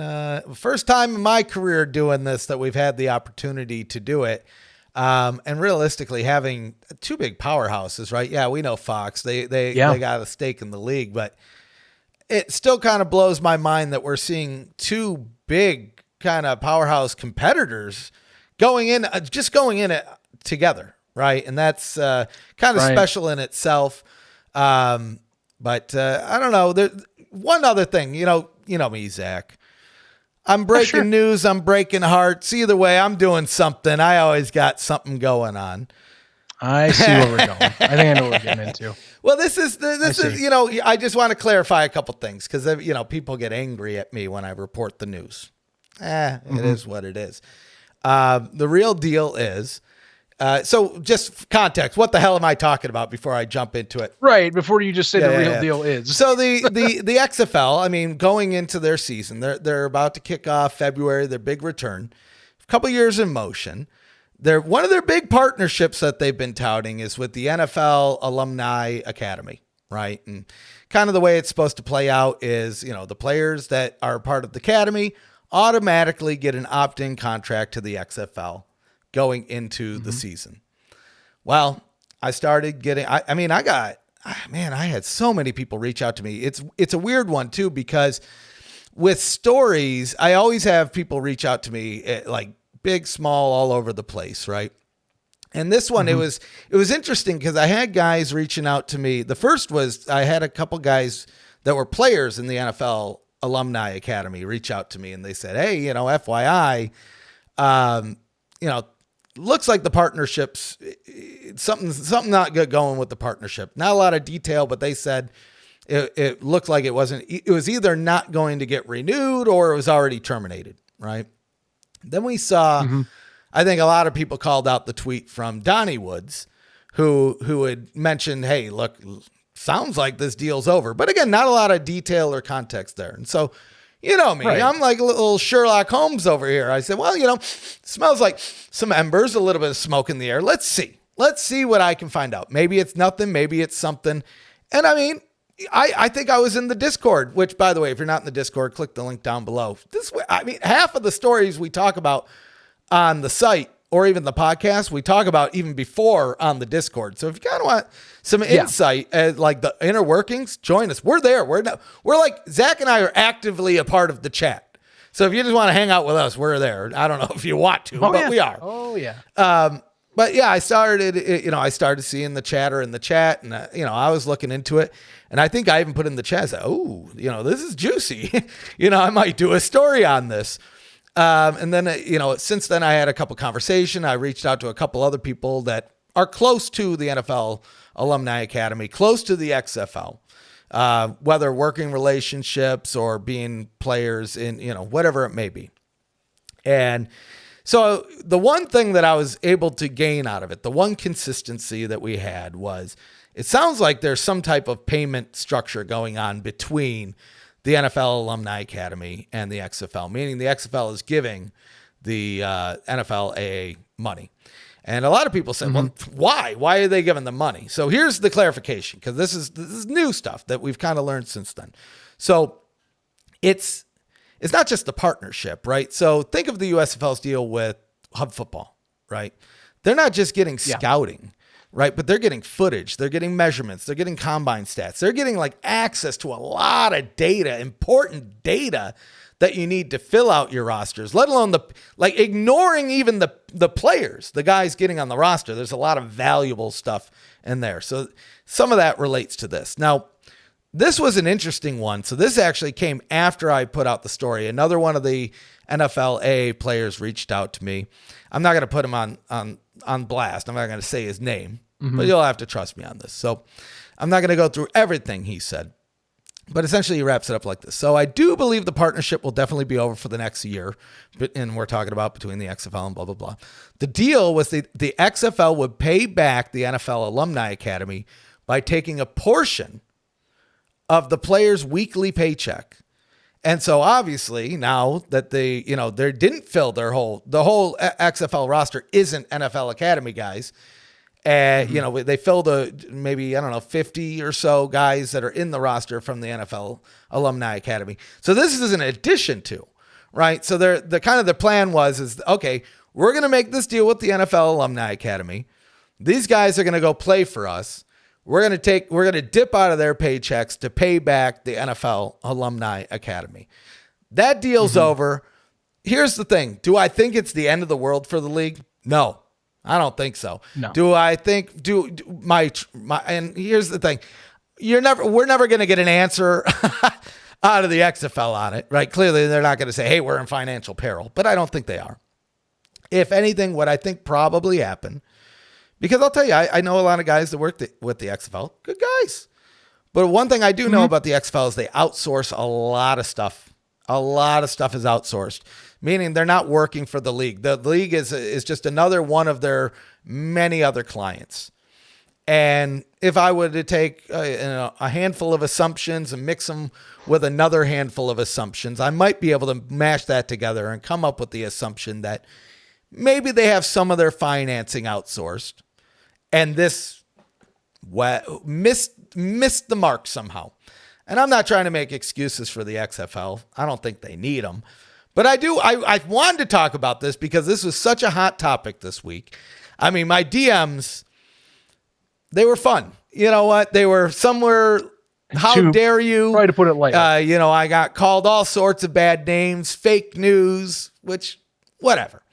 first time in my career doing this that we've had the opportunity to do it. And realistically, having two big powerhouses, right? Yeah, we know Fox. They got a stake in the league, but it still kind of blows my mind that we're seeing two big kind of powerhouse competitors going in it together, right? And that's kind of special in itself. But I don't know. There one other thing, you know me, Zach. I'm breaking news. I'm breaking hearts. Either way, I'm doing something. I always got something going on. I see where we're going. I think I know what we're getting into. Well, this is, you know, I just want to clarify a couple things, because, you know, people get angry at me when I report the news. It is what it is. The real deal is, so just context, what the hell am I talking about before I jump into it? Right, before you just say the real deal is. So the XFL, I mean, going into their season, they're about to kick off February, their big return. A couple years in motion. One of their big partnerships that they've been touting is with the NFL Alumni Academy, right? And kind of the way it's supposed to play out is, you know, the players that are part of the academy automatically get an opt-in contract to the XFL going into the season. Well, I started getting, I had so many people reach out to me. It's a weird one too, because with stories, I always have people reach out to me like big, small, all over the place. Right. And this one, it was interesting because I had guys reaching out to me. The first was I had a couple guys that were players in the NFL Alumni Academy reach out to me, and they said, hey, you know, FYI, you know, looks like the partnerships, something not good going with the partnership. Not a lot of detail, but they said it looked like it was either not going to get renewed or it was already terminated. Right. Then we saw, I think a lot of people called out the tweet from Donnie Woods, who had mentioned, hey, look, sounds like this deal's over. But again, not a lot of detail or context there. And so, you know me, I'm like a little Sherlock Holmes over here. I said, well, you know, smells like some embers, a little bit of smoke in the air. Let's see what I can find out. Maybe it's nothing. Maybe it's something. And I mean, I think I was in the Discord, which, by the way, if you're not in the Discord, click the link down below. Half of the stories we talk about on the site or even the podcast, we talk about even before on the Discord. So if you kind of want some insight at like the inner workings, join us. We're there. We're like, Zach and I are actively a part of the chat. So if you just want to hang out with us, we're there. I don't know if you want to, but we are. Oh yeah. But yeah, I started seeing the chatter in the chat, and I was looking into it, and I think I even put in the chat, oh, this is juicy. I might do a story on this. And then, since then I had a couple conversations. I reached out to a couple other people that are close to the NFL Alumni Academy, close to the XFL, whether working relationships or being players in, whatever it may be. And so the one thing that I was able to gain out of it, the one consistency that we had was it sounds like there's some type of payment structure going on between the NFL Alumni Academy and the XFL, meaning the XFL is giving the NFLAA money. And a lot of people said, well, why? Why are they giving them money? So here's the clarification, because this is new stuff that we've kind of learned since then. So it's not just the partnership, right? So think of the USFL's deal with Hub Football, right? They're not just getting scouting, right? But they're getting footage. They're getting measurements. They're getting combine stats. They're getting like access to a lot of data, important data that you need to fill out your rosters, let alone ignoring even the players, the guys getting on the roster. There's a lot of valuable stuff in there. So some of that relates to this. Now, this was an interesting one. So this actually came after I put out the story. Another one of the NFLA players reached out to me. I'm not going to put him on blast. I'm not going to say his name, but you'll have to trust me on this. So I'm not going to go through everything he said. But essentially, he wraps it up like this. So I do believe the partnership will definitely be over for the next year. And we're talking about between the XFL and blah, blah, blah. The deal was the XFL would pay back the NFL Alumni Academy by taking a portion of the player's weekly paycheck. And so obviously now that they didn't fill the whole XFL roster isn't NFL Academy guys. They filled maybe 50 or so guys that are in the roster from the NFL Alumni Academy. So this is an addition to, right? So the plan was, okay, we're going to make this deal with the NFL Alumni Academy. These guys are going to go play for us. We're going to dip out of their paychecks to pay back the NFL Alumni Academy. That deal's over. Here's the thing. Do I think it's the end of the world for the league? No. I don't think so. No. Do I think and here's the thing. We're never going to get an answer out of the XFL on it, right? Clearly they're not going to say, hey, we're in financial peril, but I don't think they are. If anything, what I think probably happened, because I'll tell you, I know a lot of guys that work with the XFL, good guys. But one thing I do know about the XFL is they outsource a lot of stuff. A lot of stuff is outsourced, meaning they're not working for the league. The league is just another one of their many other clients. And if I were to take a handful of assumptions and mix them with another handful of assumptions, I might be able to mash that together and come up with the assumption that maybe they have some of their financing outsourced and this missed the mark somehow. And I'm not trying to make excuses for the XFL. I don't think they need them. But I wanted to talk about this because this was such a hot topic this week. I mean, my DMs, they were fun. You know what? They were somewhere, how dare you? Try to put it lightly. I got called all sorts of bad names, fake news, which, whatever.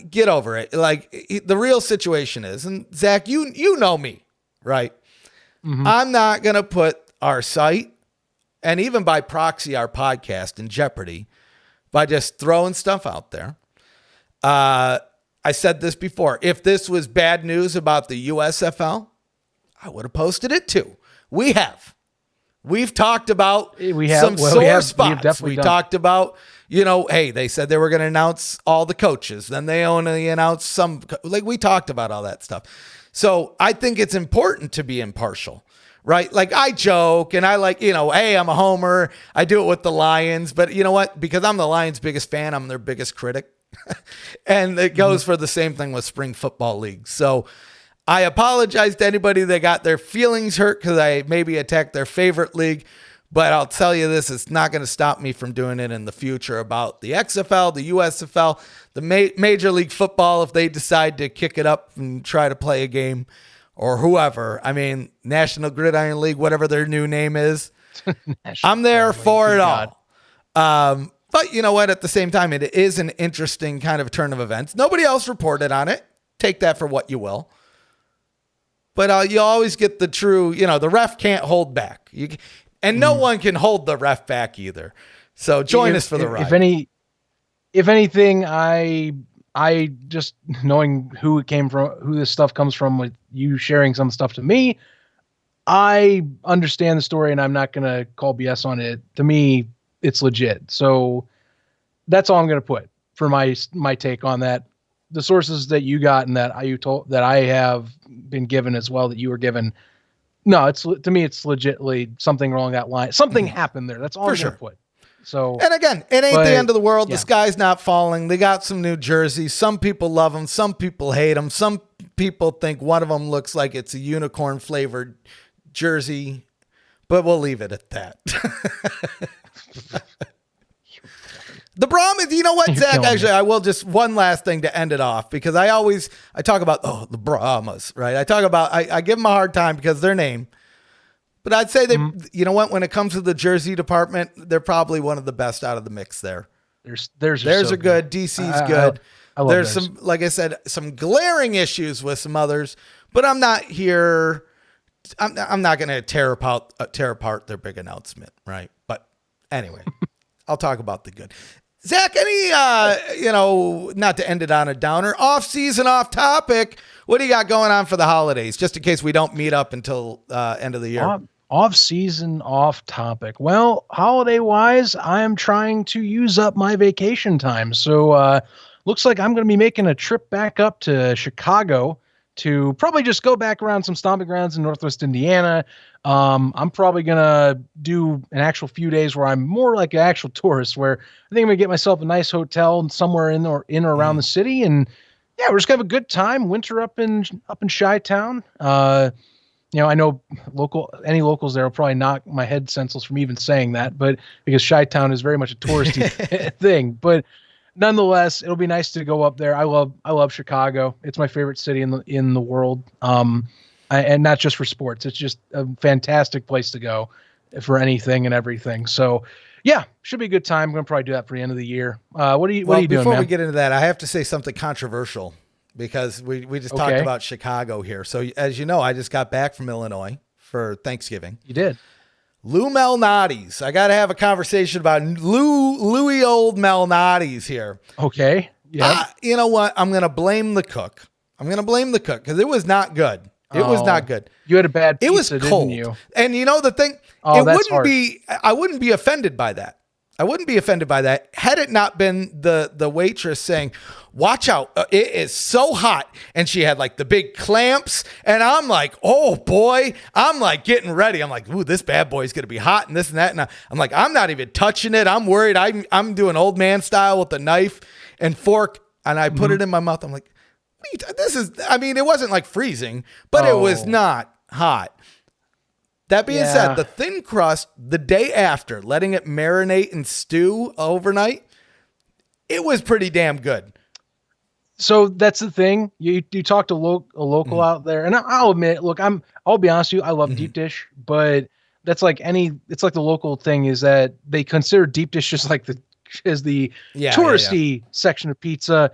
Get over it. Like, the real situation is, and Zach, you know me, right? I'm not going to put our site, and even by proxy, our podcast in jeopardy by just throwing stuff out there. I said this before. If this was bad news about the USFL, I would have posted it too. We've talked about some sore spots. We talked about, hey, they said they were going to announce all the coaches. Then they only announced some. We talked about all that stuff. So I think it's important to be impartial. Right? Like, I joke and I hey, I'm a homer. I do it with the Lions. But you know what? Because I'm the Lions' biggest fan, I'm their biggest critic. And it goes for the same thing with spring football leagues. So I apologize to anybody that got their feelings hurt because I maybe attacked their favorite league. But I'll tell you this, it's not going to stop me from doing it in the future about the XFL, the USFL, the Major League Football, if they decide to kick it up and try to play a game. Or whoever. I mean, National Gridiron League, whatever their new name is. I'm there for it all. But you know what? At the same time, it is an interesting kind of turn of events. Nobody else reported on it. Take that for what you will. But you always get the true, the ref can't hold back. And no one can hold the ref back either. So join us for the ride. If anything, I just knowing who it came from, who this stuff comes from, with you sharing some stuff to me, I understand the story and I'm not going to call BS on it. To me, it's legit. So that's all I'm going to put for my take on that. the sources that you got and that I have been given as well, that you were given. No, to me, it's legitimately something wrong that line. Something happened there. That's all I'm going to put. So, and again, it ain't the end of the world. The sky's not falling. They got some new jerseys. Some people love them. Some people hate them. Some people think one of them looks like it's a unicorn flavored jersey, but we'll leave it at that. The problem is, you know what, Zach? Actually, I will just one last thing to end it off, because I talk about, the Brahmas, right? I give them a hard time because their name, but I'd say you know what, when it comes to the jersey department, they're probably one of the best out of the mix there. Theirs are good. DC's good. I love There's theirs. some, like I said, some glaring issues with some others, but I'm not here. I'm not going to tear apart their big announcement, right? But anyway, I'll talk about the good. Zach, any, not to end it on a downer, off season, off topic, what do you got going on for the holidays, just in case we don't meet up until end of the year? Off season, off topic. Well, holiday wise, I'm trying to use up my vacation time. So looks like I'm going to be making a trip back up to Chicago to probably just go back around some stomping grounds in Northwest Indiana. I'm probably going to do an actual few days where I'm more like an actual tourist, where I think I'm going to get myself a nice hotel somewhere in or around the city. And yeah, we're just going to have a good time. Winter up in Chi-Town. I know any locals there will probably knock my head senseless from even saying that, but because Chi-Town is very much a touristy thing, but nonetheless, it'll be nice to go up there. I love Chicago. It's my favorite city in the world. And not just for sports. It's just a fantastic place to go for anything and everything. So yeah, should be a good time. I'm going to probably do that for the end of the year. What are you doing, before man? we get into that, I have to say something controversial, because we just talked about Chicago here. So as you know, I just got back from Illinois for Thanksgiving. You did. Lou Malnati's. I got to have a conversation about Louis old Malnati's here. Okay. Yeah. You know what? I'm going to blame the cook. Because it was not good. It was not good. You had a bad pizza, it was cold. didn't you? And you know the thing? Oh, I wouldn't be offended by that. Had it not been the waitress saying, watch out, it is so hot. And she had like the big clamps. And I'm like, oh boy, I'm like getting ready. I'm like, ooh, this bad boy is going to be hot and this and that. And I'm like, I'm not even touching it. I'm worried. I'm doing old man style with the knife and fork. And I put it in my mouth. I'm like, it wasn't like freezing, but it was not hot. That being said, the thin crust, the day after, letting it marinate and stew overnight, it was pretty damn good. So that's the thing. You talk to a local out there, and I'll admit, look, I'll be honest with you, I love deep dish, but that's like it's like the local thing is that they consider deep dish just like the touristy section of pizza.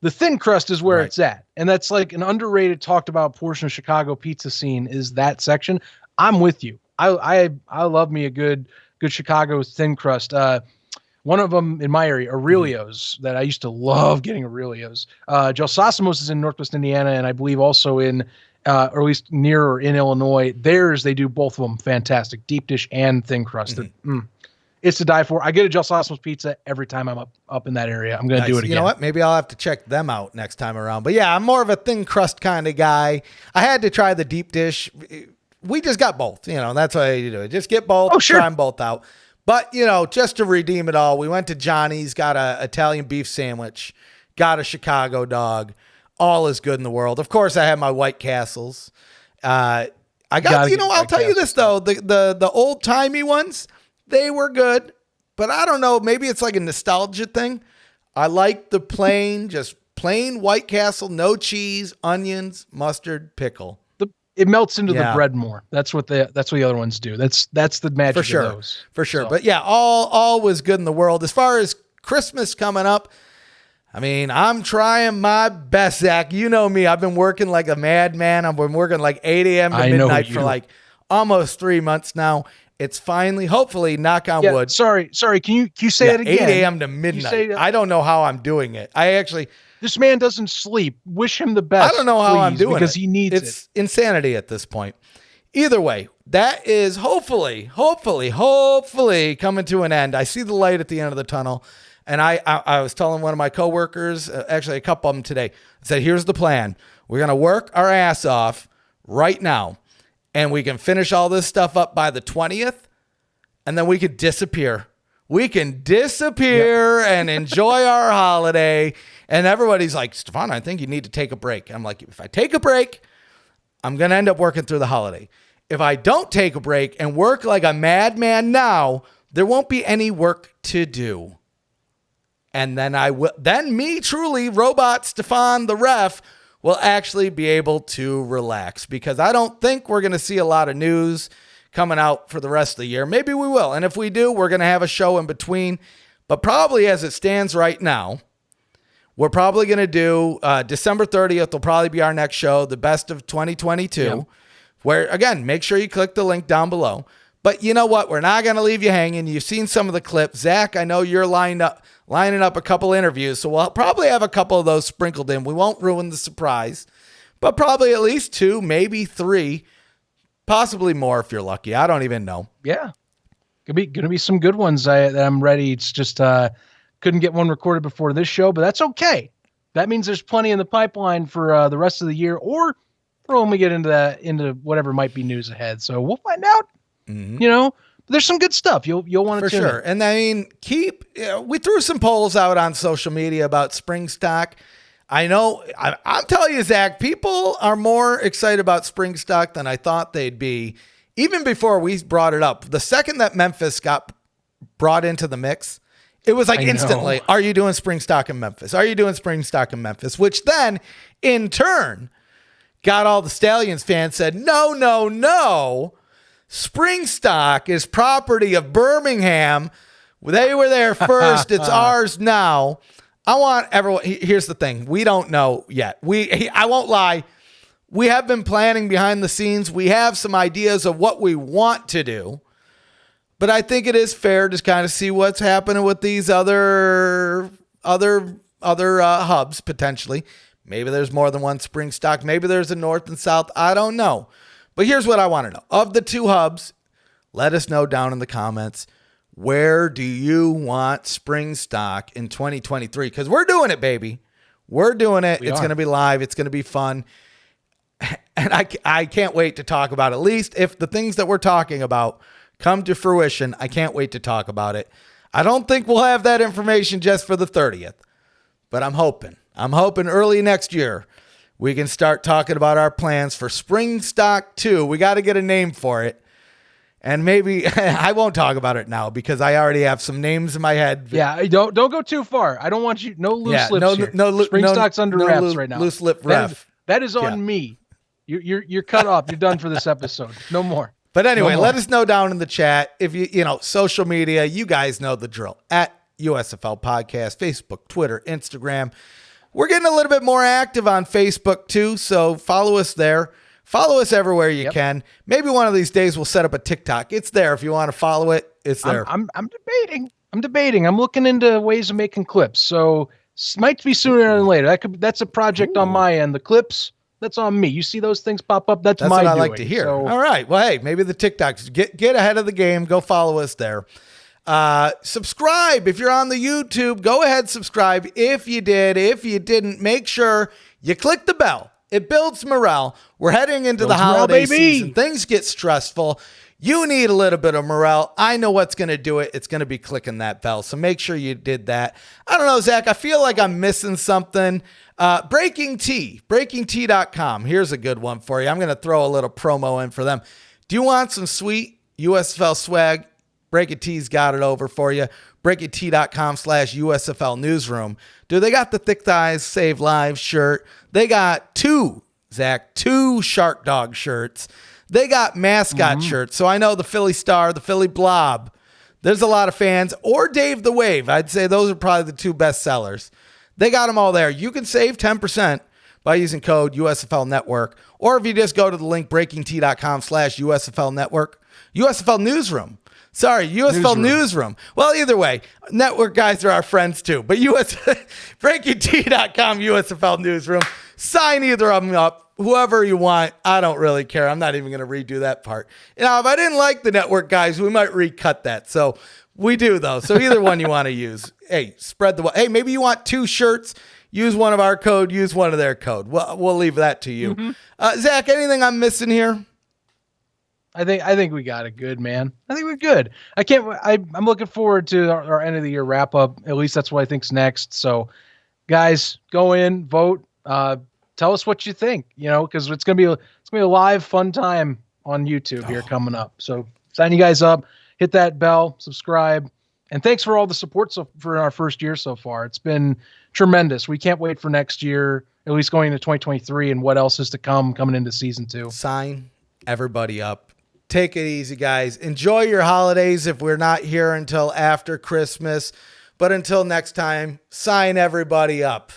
The thin crust is where it's at. And that's like an underrated, talked about portion of Chicago pizza scene is that section. I'm with you. I love me a good Chicago thin crust. One of them in my area, Aurelio's, that I used to love getting Aurelio's. Gelsosimo's is in Northwest Indiana, and I believe also in, or at least near or in Illinois. They do both of them fantastic, deep dish and thin crust. It's to die for. I get a Gelsosimo's pizza every time I'm up in that area. I'm going to do it again. You know what? Maybe I'll have to check them out next time around. But yeah, I'm more of a thin crust kind of guy. I had to try the deep dish. We just got both. That's why you do it. Just get both. Oh, sure. Try them both out. But, just to redeem it all, we went to Johnny's, got a Italian beef sandwich, got a Chicago dog. All is good in the world. Of course, I had my White Castles. I got, I'll tell you this, though. The old-timey ones, they were good. But I don't know. Maybe it's like a nostalgia thing. I like the plain White Castle, no cheese, onions, mustard, pickle. It melts into the bread more. That's what the other ones do. That's the magic of those. For sure. So. But yeah, all was good in the world. As far as Christmas coming up, I'm trying my best, Zach. You know me. I've been working like a madman. I've been working like 8 a.m. to midnight for like almost 3 months now. It's finally, hopefully, knock on wood. Sorry. Can you say it again? 8 a.m. to midnight. I don't know how I'm doing it. This man doesn't sleep. Wish him the best. I don't know how I'm doing because he needs it. It's insanity at this point. Either way, that is hopefully coming to an end. I see the light at the end of the tunnel. And I was telling one of my coworkers, actually a couple of them today, I said, here's the plan. We're going to work our ass off right now, and we can finish all this stuff up by the 20th, and then we could disappear. We can disappear and enjoy our holiday. And everybody's like, Stefan, I think you need to take a break. I'm like, if I take a break, I'm going to end up working through the holiday. If I don't take a break and work like a madman now, there won't be any work to do. And then me, truly, robot Stefan, the ref, will actually be able to relax, because I don't think we're going to see a lot of news coming out for the rest of the year. Maybe we will. And if we do, we're going to have a show in between. But probably as it stands right now, we're probably going to do December 30th will probably be our next show, the best of 2022, where, again, make sure you click the link down below. But you know what? We're not going to leave you hanging. You've seen some of the clips. Zach, I know you're lining up a couple interviews, so we'll probably have a couple of those sprinkled in. We won't ruin the surprise, but probably at least 2, maybe 3, possibly more if you're lucky. I don't even know. Yeah. Gonna be some good ones that I'm ready. It's just couldn't get one recorded before this show, but that's okay. That means there's plenty in the pipeline for the rest of the year, or for when we get into whatever might be news ahead. So we'll find out. You know, but there's some good stuff. You'll want to for sure. And I mean, we threw some polls out on social media about spring stock. I know, I'm telling you, Zach, people are more excited about spring stock than I thought they'd be, even before we brought it up. The second that Memphis got brought into the mix, it was like instantly, are you doing spring stock in Memphis? Are you doing spring stock in Memphis? Which then, in turn, got all the Stallions fans said, no. Spring stock is property of Birmingham. They were there first. It's ours now. I want everyone. Here's the thing. We don't know yet. I won't lie. We have been planning behind the scenes. We have some ideas of what we want to do, but I think it is fair to kind of see what's happening with these other hubs potentially. Maybe there's more than one spring stock. Maybe there's a north and south. I don't know. But here's what I want to know. Of the 2 hubs, let us know down in the comments. Where do you want spring stock in 2023? Because we're doing it, baby. We're doing it. It's going to be live. It's going to be fun. And I can't wait to talk about it. At least if the things that we're talking about come to fruition, I can't wait to talk about it. I don't think we'll have that information just for the 30th. But I'm hoping early next year we can start talking about our plans for spring stock 2. We got to get a name for it. And maybe I won't talk about it now because I already have some names in my head. Yeah, don't go too far. I don't want you. No loose lips here. Spring stock's under wraps right now. Loose lip ref. That is on me. You're cut off. You're done for this episode. No more. But anyway, let us know down in the chat if you social media. You guys know the drill. At USFL Podcast, Facebook, Twitter, Instagram. We're getting a little bit more active on Facebook too, so follow us there. Follow us everywhere you can. Maybe one of these days we'll set up a TikTok. It's there if you want to follow it. It's there. I'm debating. I'm looking into ways of making clips. So might be sooner than later. That's a project on my end. The clips, that's on me. You see those things pop up? That's my what I doing. like to hear. So, all right. Well, hey, maybe the TikToks. Get ahead of the game. Go follow us there. Subscribe if you're on the YouTube. Go ahead, subscribe. If you did, if you didn't, make sure you click the bell. It builds morale. We're heading into the holiday season. Things get stressful. You need a little bit of morale. I know what's going to do it. It's going to be clicking that bell. So make sure you did that. I don't know, Zach. I feel like I'm missing something. Breaking Tea, breakingtea.com. Here's a good one for you. I'm going to throw a little promo in for them. Do you want some sweet USFL swag? Breaking Tea's got it over for you. breakingtea.com/USFL newsroom. Dude, they got the Thick Thighs Save Lives shirt. They got 2 Shark Dog shirts. They got mascot shirts. So I know the Philly Star, the Philly Blob. There's a lot of fans. Or Dave the Wave. I'd say those are probably the 2 best sellers. They got them all there. You can save 10% by using code USFL Network. Or if you just go to the link breakingtea.com/USFL Network. USFL Newsroom. Sorry, USFL Newsroom. Well, either way, network guys are our friends too. But breakingtea.com, USFL Newsroom. Sign either of them up, whoever you want. I don't really care. I'm not even going to redo that part. Now, if I didn't like the network guys, we might recut that. So We do, though. So either one you want to use. Hey, spread the word. Hey, maybe you want 2 shirts. Use one of our code. Use one of their code. We'll leave that to you. Mm-hmm. Zach, anything I'm missing here? I think we got it good, man. I think we're good. I'm looking forward to our end of the year wrap up. At least that's what I think's next. So, guys, go in, vote. Tell us what you think. Because it's gonna be a live fun time on YouTube here coming up. So sign you guys up. Hit that bell, subscribe, and thanks for all the support for our first year so far. It's been tremendous. We can't wait for next year, at least going into 2023, and what else is to come coming into season 2. Sign everybody up. Take it easy, guys. Enjoy your holidays if we're not here until after Christmas. But until next time, sign everybody up.